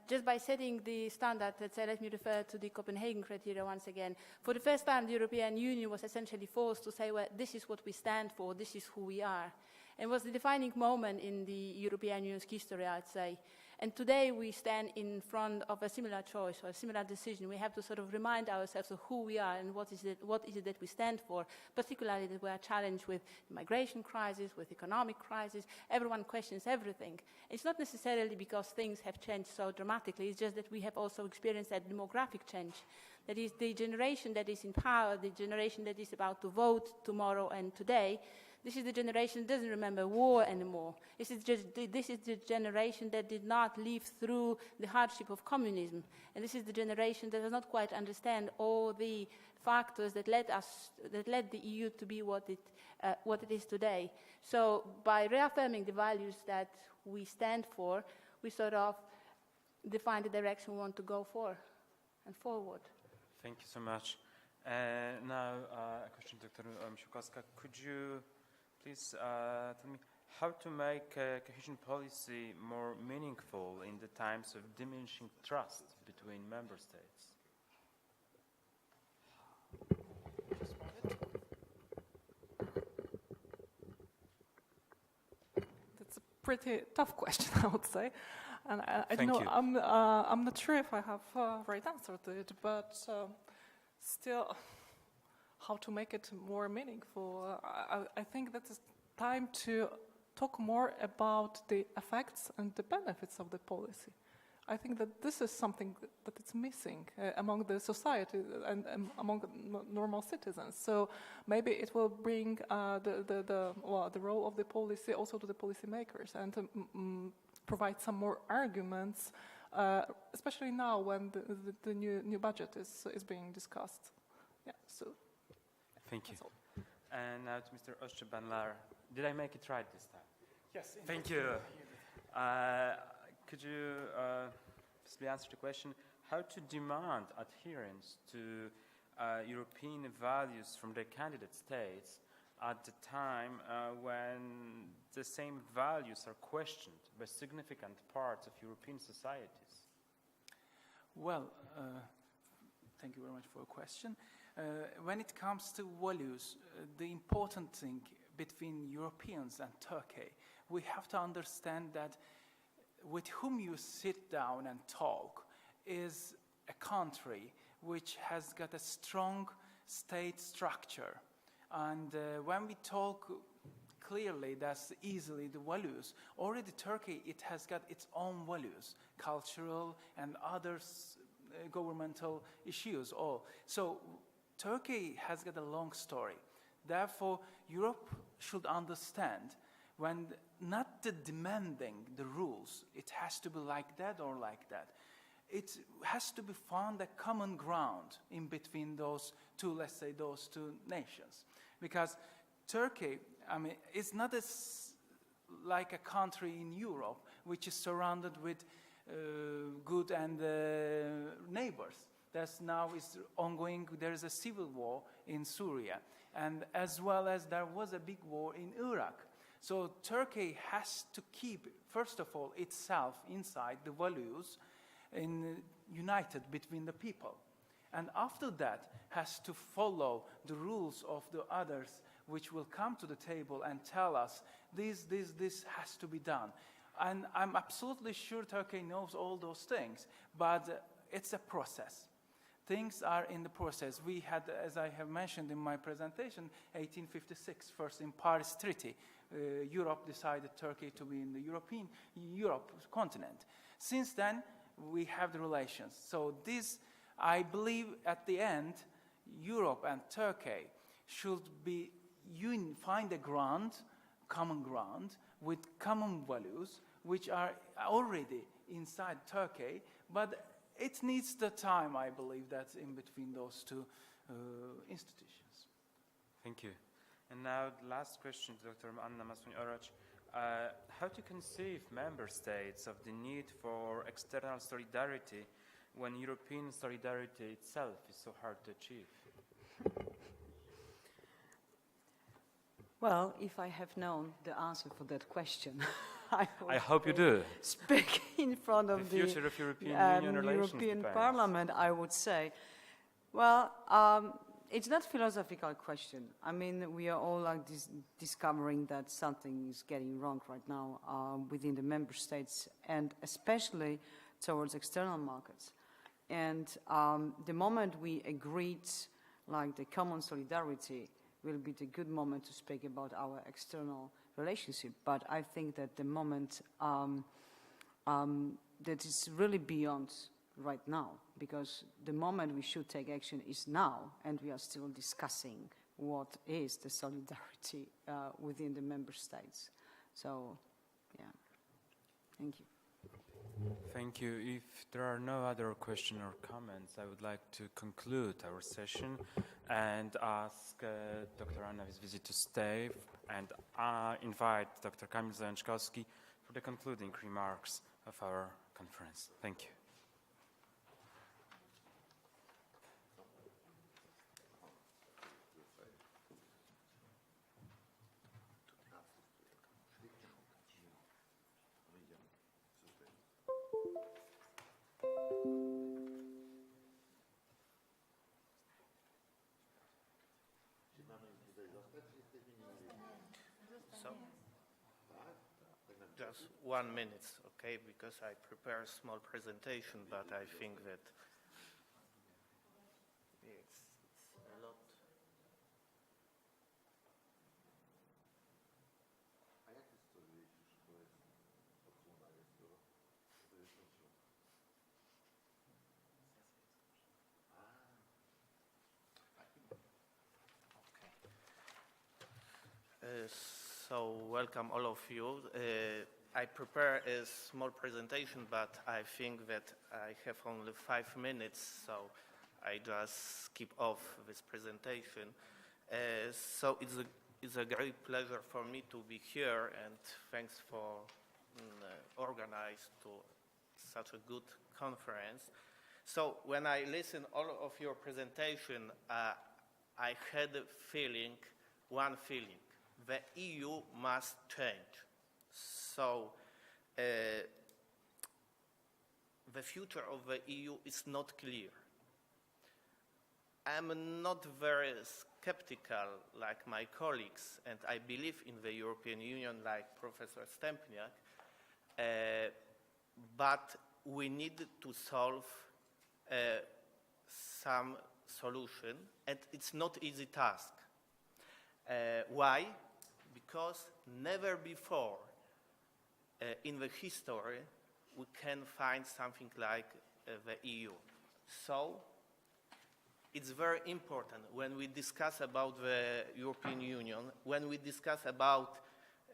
Just by setting the standard, let me refer to the Copenhagen criteria once again. For the first time, the European Union was essentially forced to say, well, this is what we stand for, this is who we are. And it was the defining moment in the European Union's history, I'd say. And today we stand in front of a similar choice or a similar decision. We have to sort of remind ourselves of who we are and what is it that we stand for, particularly that we are challenged with the migration crisis, with economic crisis. Everyone questions everything. It's not necessarily because things have changed so dramatically. It's just that we have also experienced that demographic change. That is the generation that is in power, the generation that is about to vote tomorrow and today. This is the generation that doesn't remember war anymore. This is the generation that did not live through the hardship of communism. And this is the generation that does not quite understand all the factors that led the EU to be what it is today. So by reaffirming the values that we stand for, we sort of define the direction we want to go for and forward. Thank you so much. Now, a question to Dr. Misiukowska. Could you please tell me how to make cohesion policy more meaningful in the times of diminishing trust between member states? That's a pretty tough question, I would say. And I don't Thank know, you. I'm not sure if I have a right answer to it, but still, how to make it more meaningful? I think that it's time to talk more about the effects and the benefits of the policy. I think that this is something that it's missing among the society and among normal citizens. So maybe it will bring the role of the policy also to the policymakers and provide some more arguments, especially now when the new budget is being discussed. Yeah. So. Thank you. And now to Mr. Oszczybanlar. Did I make it right this time? Yes. Thank you. Could you possibly answer the question, how to demand adherence to European values from the candidate states at the time when the same values are questioned by significant parts of European societies? Well, thank you very much for your question. When it comes to values, the important thing between Europeans and Turkey, we have to understand that with whom you sit down and talk is a country which has got a strong state structure. And when we talk clearly, that's easily the values. Already Turkey, it has got its own values, cultural and other governmental issues all. So Turkey has got a long story. Therefore, Europe should understand when not the demanding the rules, it has to be like that or like that. It has to be found a common ground in between those two, let's say, those two nations. Because Turkey, I mean, it's not like a country in Europe which is surrounded with good and neighbors. That's now is ongoing, there is a civil war in Syria, and as well as there was a big war in Iraq. So Turkey has to keep, first of all, itself inside the values united between the people. And after that, has to follow the rules of the others which will come to the table and tell us this has to be done. And I'm absolutely sure Turkey knows all those things, but it's a process. Things are in the process. We had, as I have mentioned in my presentation, 1856, first in Paris Treaty, Europe decided Turkey to be in the Europe continent. Since then, we have the relations. So this, I believe, at the end, Europe and Turkey should be find a common ground with common values, which are already inside Turkey, but it needs the time, I believe, that's in between those two institutions. Thank you. And now the last question to Dr. Anna Masuń-Orac. How to conceive member states of the need for external solidarity when European solidarity itself is so hard to achieve? Well, if I have known the answer for that question, I hope you do. Speak in front of the future of European Union relations European depends. Parliament, I would say. Well, it's not a philosophical question. I mean, we are all like discovering that something is getting wrong right now within the member states, and especially towards external markets. And the moment we agreed, like the common solidarity, will be the good moment to speak about our external relationship. But I think that the moment that is really beyond right now, because the moment we should take action is now, and we are still discussing what is the solidarity within the member states. So, yeah, thank you. Thank you. If there are no other questions or comments, I would like to conclude our session and ask Dr. Anna Wyzwiezy to stay and invite Dr. Kamil Zajączkowski for the concluding remarks of our conference. Thank you. Just 1 minute, okay, because I prepare a small presentation, but I think that it's a lot. So welcome all of you. I prepare a small presentation, but I think that I have only 5 minutes, so I just skip off this presentation. So it's a great pleasure for me to be here, and thanks for organizing to such a good conference. So when I listen all of your presentation, I had one feeling, the EU must change. So the future of the EU is not clear. I'm not very skeptical like my colleagues, and I believe in the European Union like Professor Stempniak, but we need to solve some solution, and it's not easy task. Why? Because never before in the history we can find something like the EU. So it's very important when we discuss about the European Union, when we discuss about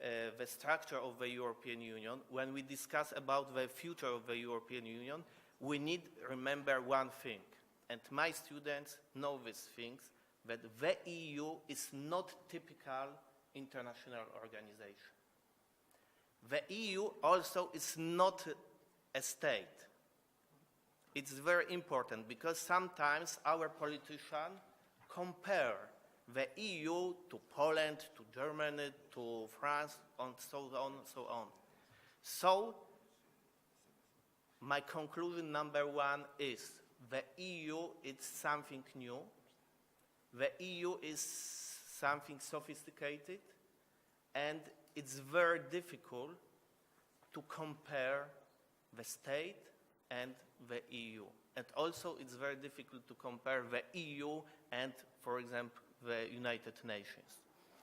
the structure of the European Union, when we discuss about the future of the European Union, we need to remember one thing, and my students know these things, that the EU is not typical international organization. The EU also is not a state. It's very important because sometimes our politicians compare the EU to Poland, to Germany, to France, and so on, so on. So, my conclusion number one is the EU is something new. The EU is something sophisticated, and it's very difficult to compare the state and the EU. And also it's very difficult to compare the EU and, for example, the United Nations.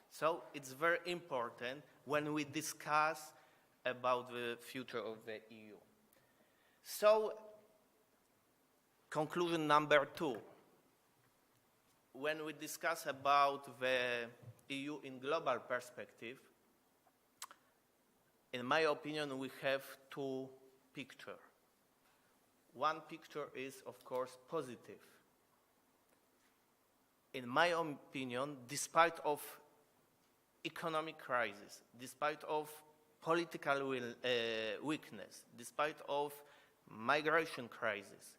So it's very important when we discuss about the future of the EU. So, conclusion number two. When we discuss about the EU in global perspective, in my opinion, we have two pictures. One picture is, of course, positive. In my opinion, despite of economic crisis, despite of political weakness, despite of migration crisis,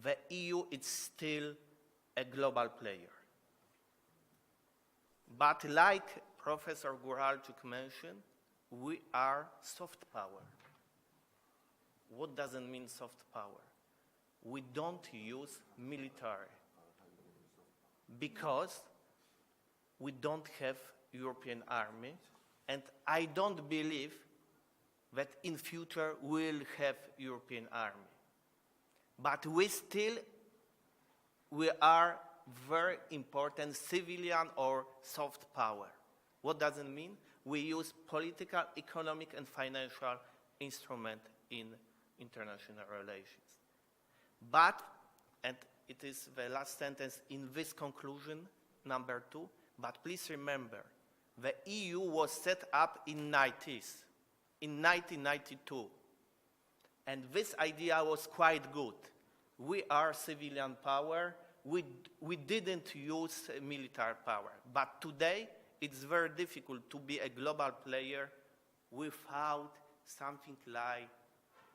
the EU is still a global player. But like Professor Guralczyk mentioned, we are soft power. What does it mean soft power? We don't use military because we don't have European army, and I don't believe that in future we'll have European army. But we are very important civilian or soft power. What does it mean? We use political, economic, and financial instrument in international relations. But, and it is the last sentence in this conclusion, number two, but please remember, the EU was set up in 1992. And this idea was quite good. We are civilian power. We didn't use military power. But today, it's very difficult to be a global player without something like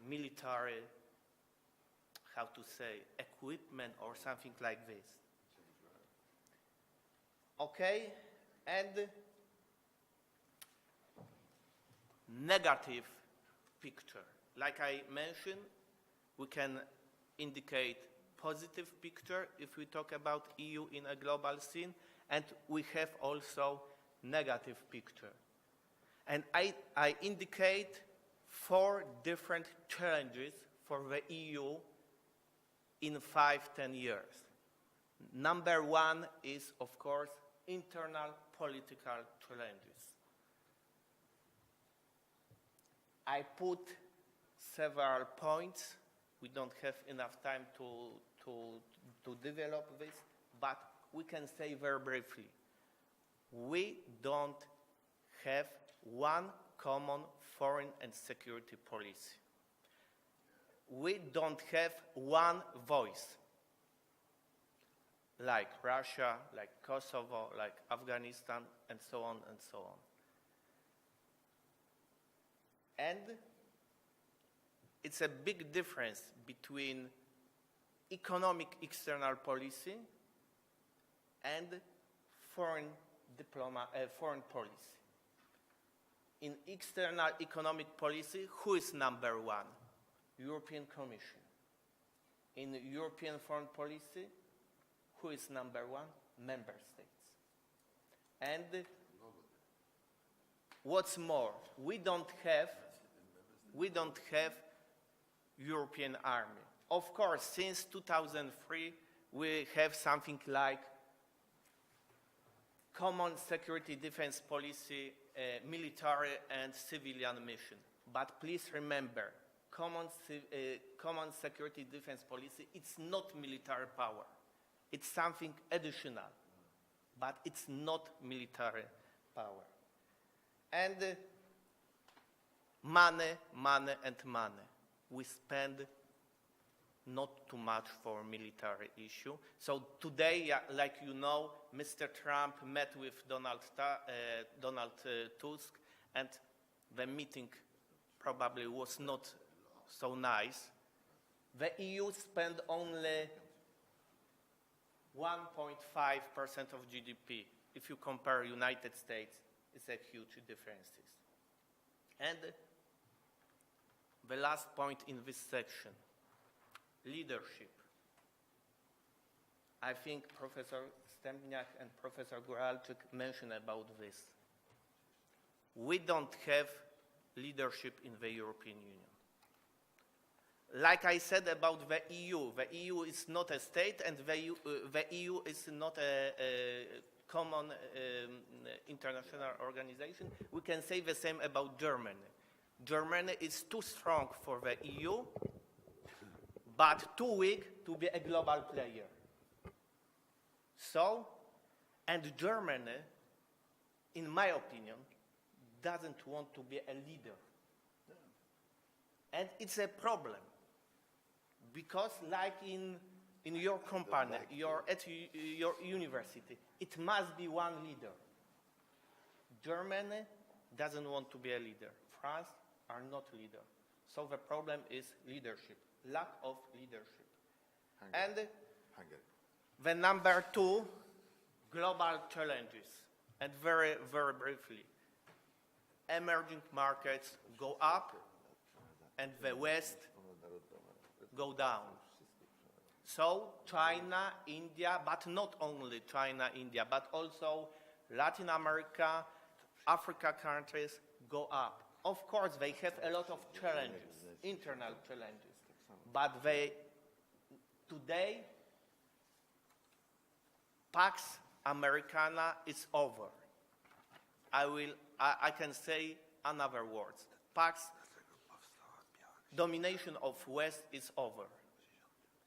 military, how to say, equipment or something like this. Okay, and negative picture. Like I mentioned, we can indicate positive picture if we talk about EU in a global scene, and we have also negative picture. And I indicate 4 different challenges for the EU in 5-10 years. Number one is, of course, internal political challenges. I put several points. We don't have enough time to develop this, but we can say very briefly, we don't have one common foreign and security policy. We don't have one voice, like Russia, like Kosovo, like Afghanistan, and so on and so on. And it's a big difference between economic external policy and foreign policy. In external economic policy, who is number one? European Commission. In European foreign policy, who is number one? Member States. And what's more, we don't have European army. Of course, since 2003, we have something like common security defense policy, military and civilian mission. But please remember, common security defense policy, it's not military power. It's something additional, but it's not military power. And money. We spend not too much for military issue. So today, like you know, Mr. Trump met with Donald Tusk, and the meeting probably was not so nice. The EU spent only 1.5% of GDP. If you compare United States, it's a huge differences. And the last point in this section, leadership. I think Professor Stępniak and Professor Góralczyk mentioned about this. We don't have leadership in the European Union. Like I said about the EU is not a state, and the EU is not a common international organization. We can say the same about Germany. Germany is too strong for the EU, but too weak to be a global player. So, and Germany, in my opinion, doesn't want to be a leader. And it's a problem, because like in your company, at your university, it must be one leader. Germany doesn't want to be a leader. France are not leader. So the problem is leadership, lack of leadership. Hungary. The number two, global challenges. And very, very briefly, emerging markets go up and the West go down. So China, India, but not only China, India, but also Latin America, Africa countries go up. Of course, they have a lot of challenges, internal challenges, but today, Pax Americana is over. I can say another words. Pax domination of West is over.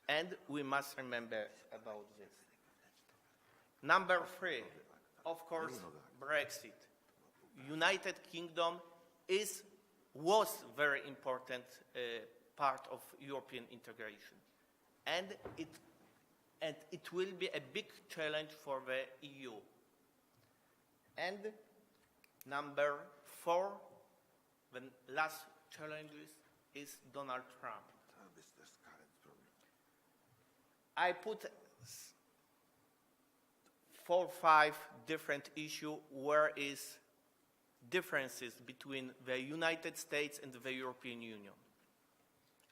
And we must remember about this. Number three, of course, Brexit. United Kingdom was very important part of European integration. And it will be a big challenge for the EU. And number four, the last challenge is Donald Trump. I put 4 or 5 different issues where is differences between the United States and the European Union.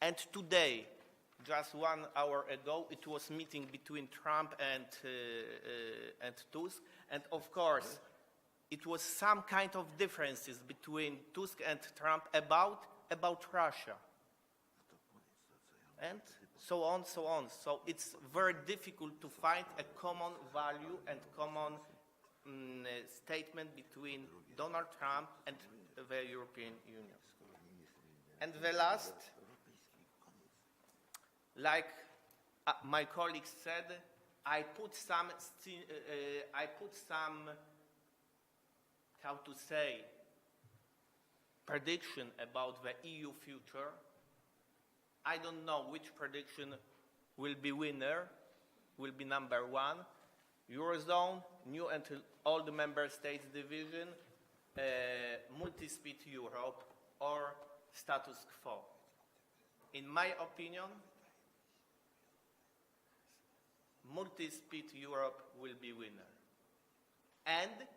And today, just 1 hour ago, it was meeting between Trump and Tusk, and of course, it was some kind of differences between Tusk and Trump about Russia, and so on, so on. So it's very difficult to find a common value and common statement between Donald Trump and the European Union. And the last, like my colleague said, I put some, how to say, prediction about the EU future. I don't know which prediction will be winner, will be number one. Eurozone, new and old member states division, multi-speed Europe, or status quo. In my opinion, multi-speed Europe will be winner. And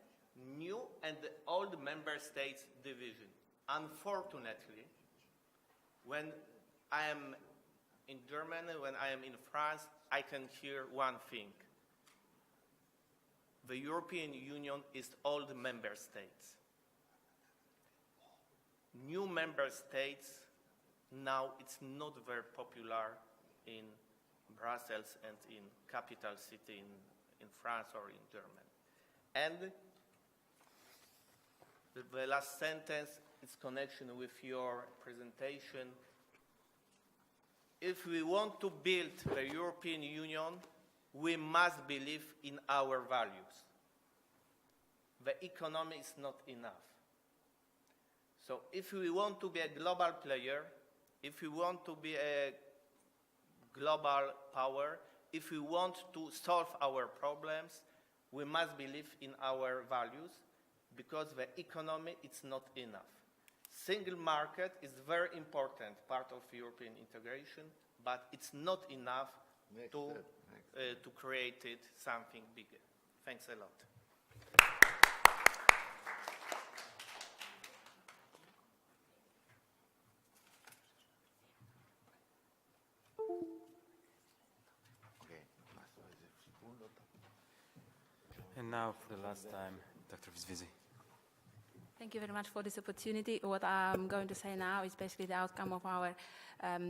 new and old member states division. Unfortunately, when I am in Germany, when I am in France, I can hear one thing. The European Union is old member states. New member states, now it's not very popular in Brussels and in capital city in France or in Germany. And the last sentence is connection with your presentation. If we want to build the European Union, we must believe in our values. The economy is not enough. So if we want to be a global player, if we want to be a global power, if we want to solve our problems, we must believe in our values, because the economy is not enough. Single market is a very important part of European integration, but it's not enough to create it something bigger. Thanks a lot. And now, for the last time, Dr. Visvizi. Thank you very much for this opportunity. What I'm going to say now is basically the outcome of our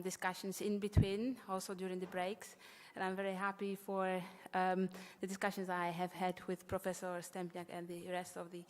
discussions in between, also during the breaks. And I'm very happy for the discussions I have had with Professor Stempniak and the rest of the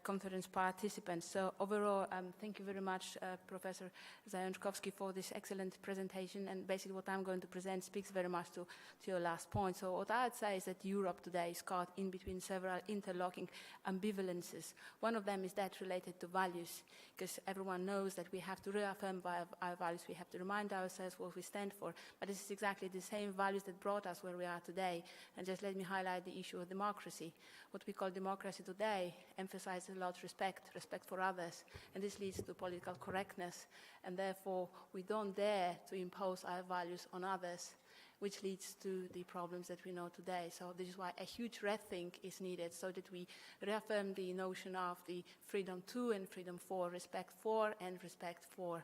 conference participants. So overall, thank you very much, Professor Zajączkowski, for this excellent presentation. And basically what I'm going to present speaks very much to your last point. So what I'd say is that Europe today is caught in between several interlocking ambivalences. One of them is that related to values, because everyone knows that we have to reaffirm our values, we have to remind ourselves what we stand for. But this is exactly the same values that brought us where we are today. And just let me highlight the issue of democracy. What we call democracy today emphasizes a lot respect for others, and this leads to political correctness, and therefore we don't dare to impose our values on others, which leads to the problems that we know today. So this is why a huge rethink is needed, so that we reaffirm the notion of the freedom to and freedom for, respect for and respect for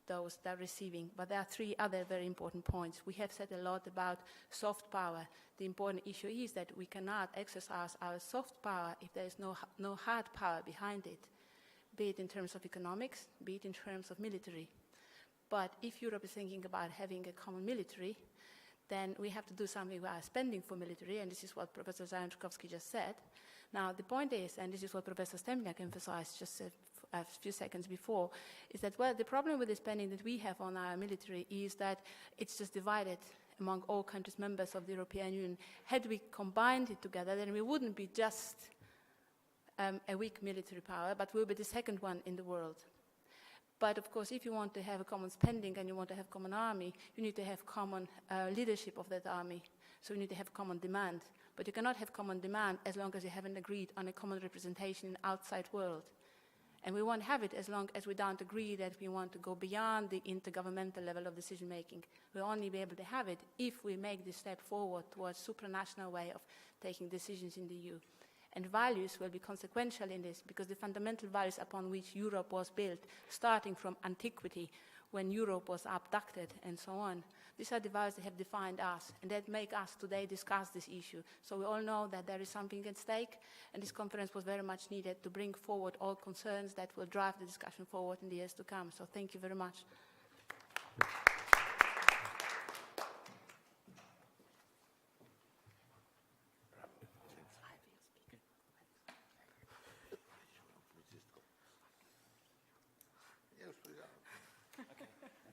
those that are receiving. But there are three other very important points. We have said a lot about soft power. The important issue is that we cannot exercise our soft power if there is no hard power behind it, be it in terms of economics, be it in terms of military. But if Europe is thinking about having a common military, then we have to do something with our spending for military, and this is what Professor Zajączkowski just said. Now, the point is, and this is what Professor Stempniak emphasized just a few seconds before, is that, well, the problem with the spending that we have on our military is that it's just divided among all countries members of the European Union. Had we combined it together, then we wouldn't be just a weak military power, but we'll be the second one in the world. But of course, if you want to have a common spending and you want to have common army, you need to have common leadership of that army. So you need to have common demand. But you cannot have common demand as long as you haven't agreed on a common representation in the outside world. And we won't have it as long as we don't agree that we want to go beyond the intergovernmental level of decision making. We'll only be able to have it if we make this step forward towards supranational way of taking decisions in the EU. And values will be consequential in this, because the fundamental values upon which Europe was built, starting from antiquity, when Europe was abducted and so on, these are the values that have defined us, and that make us today discuss this issue. So we all know that there is something at stake, and this conference was very much needed to bring forward all concerns that will drive the discussion forward in the years to come. So thank you very much.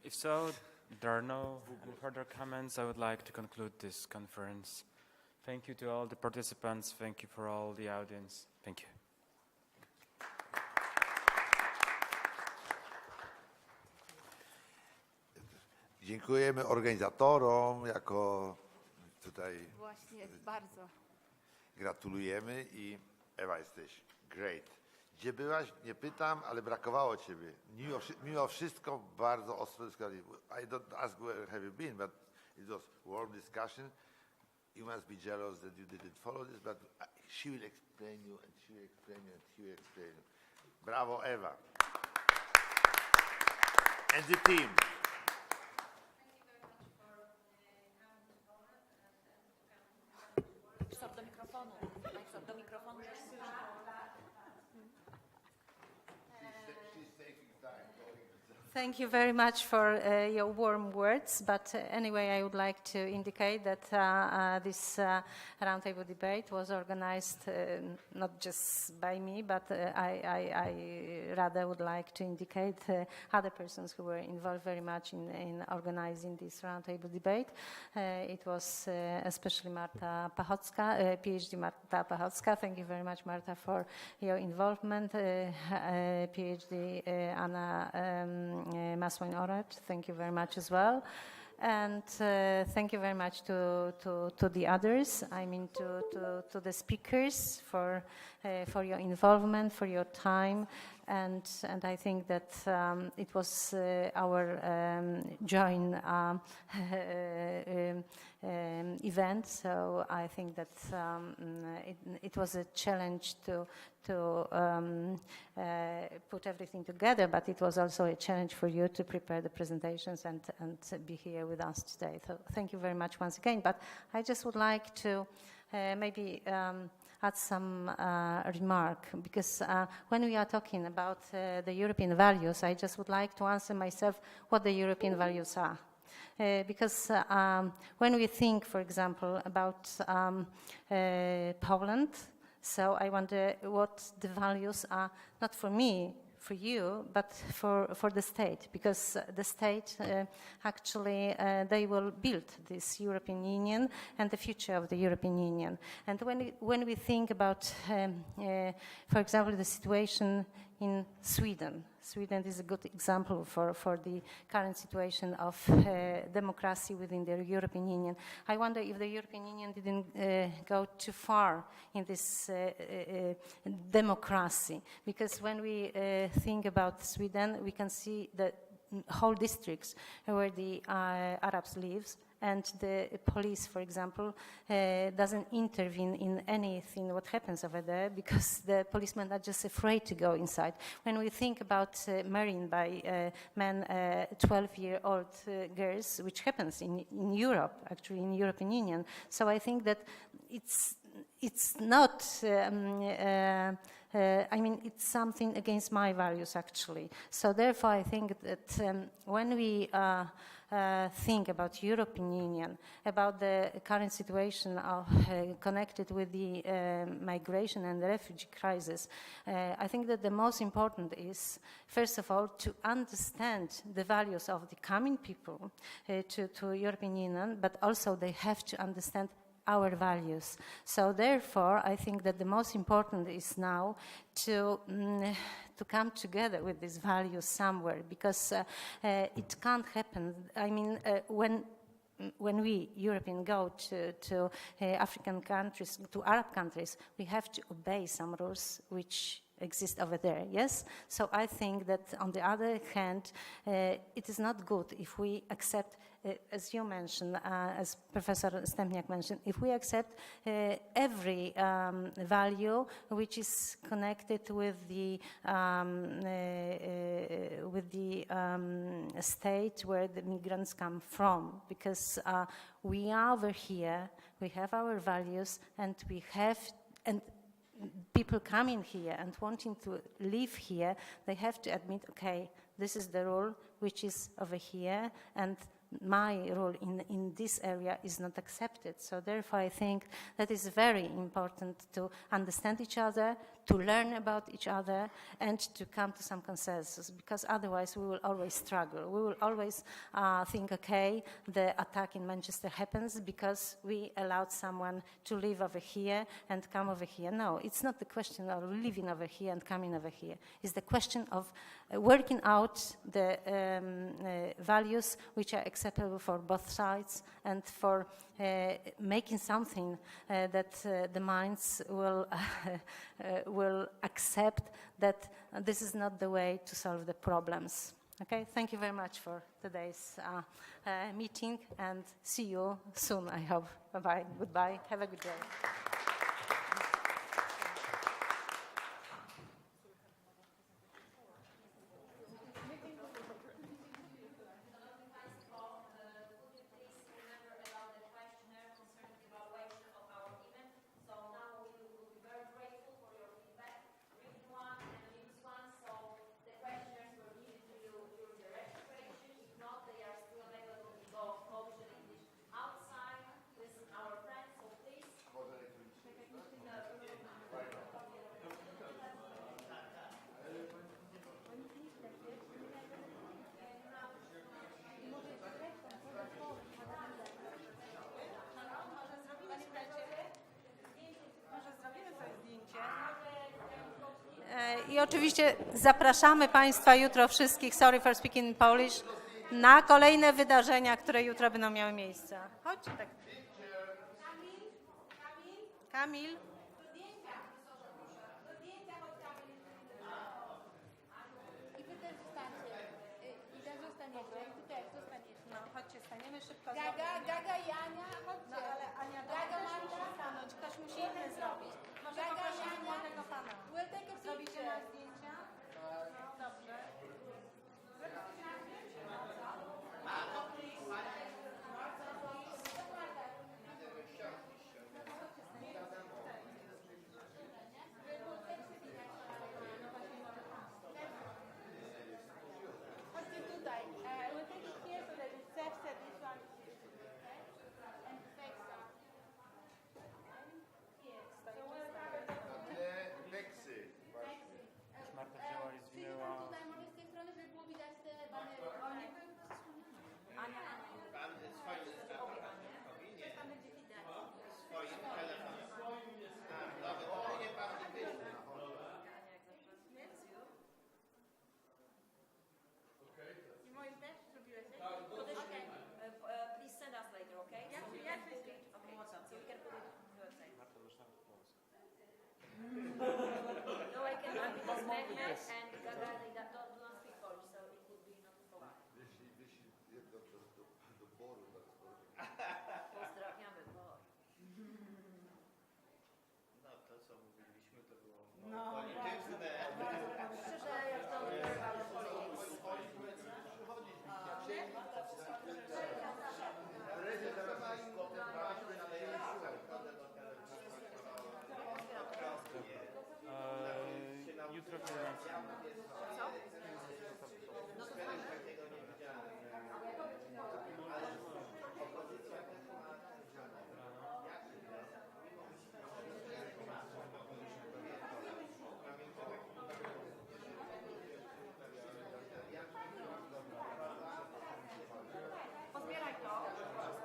If so, there are no further comments. I would like to conclude this conference. Thank you to all the participants. Thank you for all the audience. Thank you. Dziękujemy organizatorom, jako tutaj Właśnie, bardzo. gratulujemy i Ewa, jesteś great. Gdzie byłaś? Nie pytam, ale brakowało ciebie. Mimo wszystko bardzo ostro dyskusja. I don't ask where have you been, but it was warm discussion. You must be jealous that you didn't follow this, but she will explain you, and she will explain you, and she will explain you. Bravo, Ewa. And the team. Thank you very much for your warm words, but anyway, I would like to indicate that this roundtable debate was organized not just by me, but I rather would like to indicate other persons who were involved very much in organizing this roundtable debate. It was especially Marta Pachocka, PhD Marta Pachocka. Thank you very much, Marta, for your involvement. PhD Anna Masłoń-Oracz, thank you very much as well. And thank you very much to the others, I mean to the speakers for your involvement, for your time. And I think that it was our joint event, so I think that it was a challenge to put everything together, but it was also a challenge for you to prepare the presentations and be here with us today. So thank you very much once again. But I just would like to maybe add some remark, because when we are talking about the European values, I just would like to answer myself what the European values are. Because when we think, for example, about Poland, so I wonder what the values are, not for me, for you, but for the state, because the state actually they will build this European Union and the future of the European Union. And when we think about, for example, the situation in Sweden. Sweden is a good example for the current situation of democracy within the European Union. I wonder if the European Union didn't go too far in this democracy, because when we think about Sweden, we can see the whole districts where the Arabs live, and the police, for example, doesn't intervene in anything what happens over there, because the policemen are just afraid to go inside. When we think about marrying by men, 12-year-old girls, which happens in Europe, actually in European Union, so I think that it's not. I mean, it's something against my values, actually. So therefore, I think that when we think about European Union, about the current situation connected with the migration and the refugee crisis, I think that the most important is, first of all, to understand the values of the coming people to European Union, but also they have to understand our values. So therefore, I think that the most important is now to come together with these values somewhere, because it can't happen. I mean, when we Europeans go to African countries, to Arab countries, we have to obey some rules which exist over there, yes? So I think that on the other hand, it is not good if we accept, as you mentioned, as Professor Stempniak mentioned, if we accept every value which is connected with the state where the migrants come from, because we are over here, we have our values, and we have, and people coming here and wanting to live here, they have to admit, okay, this is the rule which is over here, and my role in this area is not accepted. So therefore, I think that is very important to understand each other, to learn about each other and to come to some consensus, because otherwise we will always struggle. We will always think, okay, the attack in Manchester happens because we allowed someone to live over here and come over here. No, it's not the question of living over here and coming over here. It's the question of working out the values which are acceptable for both sides and for making something that the minds will accept that this is not the way to solve the problems. Okay, thank you very much for today's meeting, and see you soon, I hope. Bye-bye, goodbye, have a good day. I oczywiście zapraszamy Państwa jutro wszystkich, sorry for speaking in Polish, na kolejne wydarzenia, które jutro będą miały miejsce. Chodźcie tak. Kamil. I wy też zostańcie. I też zostaniecie. I ty też zostaniesz. No, chodźcie, staniemy szybko. Gaga i Ania, chodźcie. No, ale Ania, Gaga, też musi Marta. stanąć. Ktoś musi inny zrobić. Może Gaga, poprosimy Ania. młodego pana. We'll take a Zrobicie picture. nam zdjęcia? No, dobrze. Chodźcie tutaj. We'll take it here so that it's PECSA, this one. Okay? And PECSA. Here. So we'll start. Peksy. Marta wzięła i zwinęła. Tutaj może z tej strony, żeby było widać te banery. Pan swoim powinien swoim telefonem. Dobra, powinien pan wyjść. I moim też zrobiłeś? Please send us later, okay? Yes, So we yes, can yes. put it on WhatsApp, so we can put it on the website. No, I can do because Mehmet and Gaga, they don't speak Polish, so it would be not for us. Pozdrawiamy, Bor. No to co mówiliśmy, to było polityczne. Szczerze, jak to verbal politics. Jutro wieczorem. Pozbieraj to wszystko.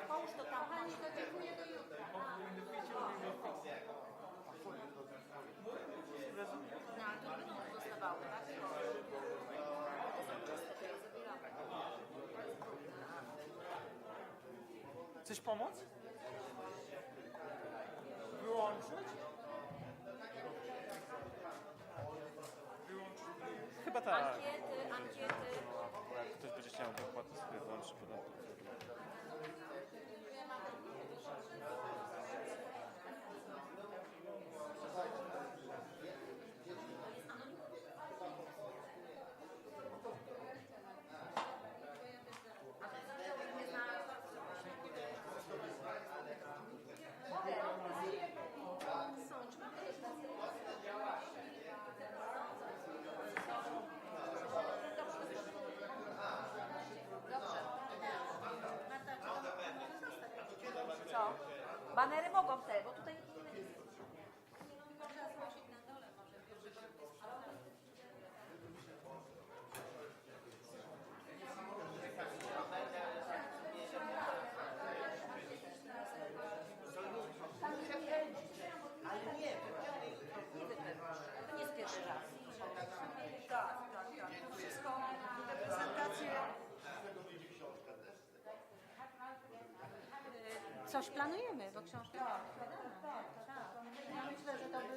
Połóż to tam. Pani, to dziękuję do jutra. No, ale to by zostawały, tak? To są czyste, to ja zabieram. Chcesz pomóc? Wyłączyć? Chyba tak. Ankiety. Jak ktoś będzie chciał dopłaty, sobie włączy podatek. coś planujemy, bo książkę składamy. Tak. Ja myślę, że to by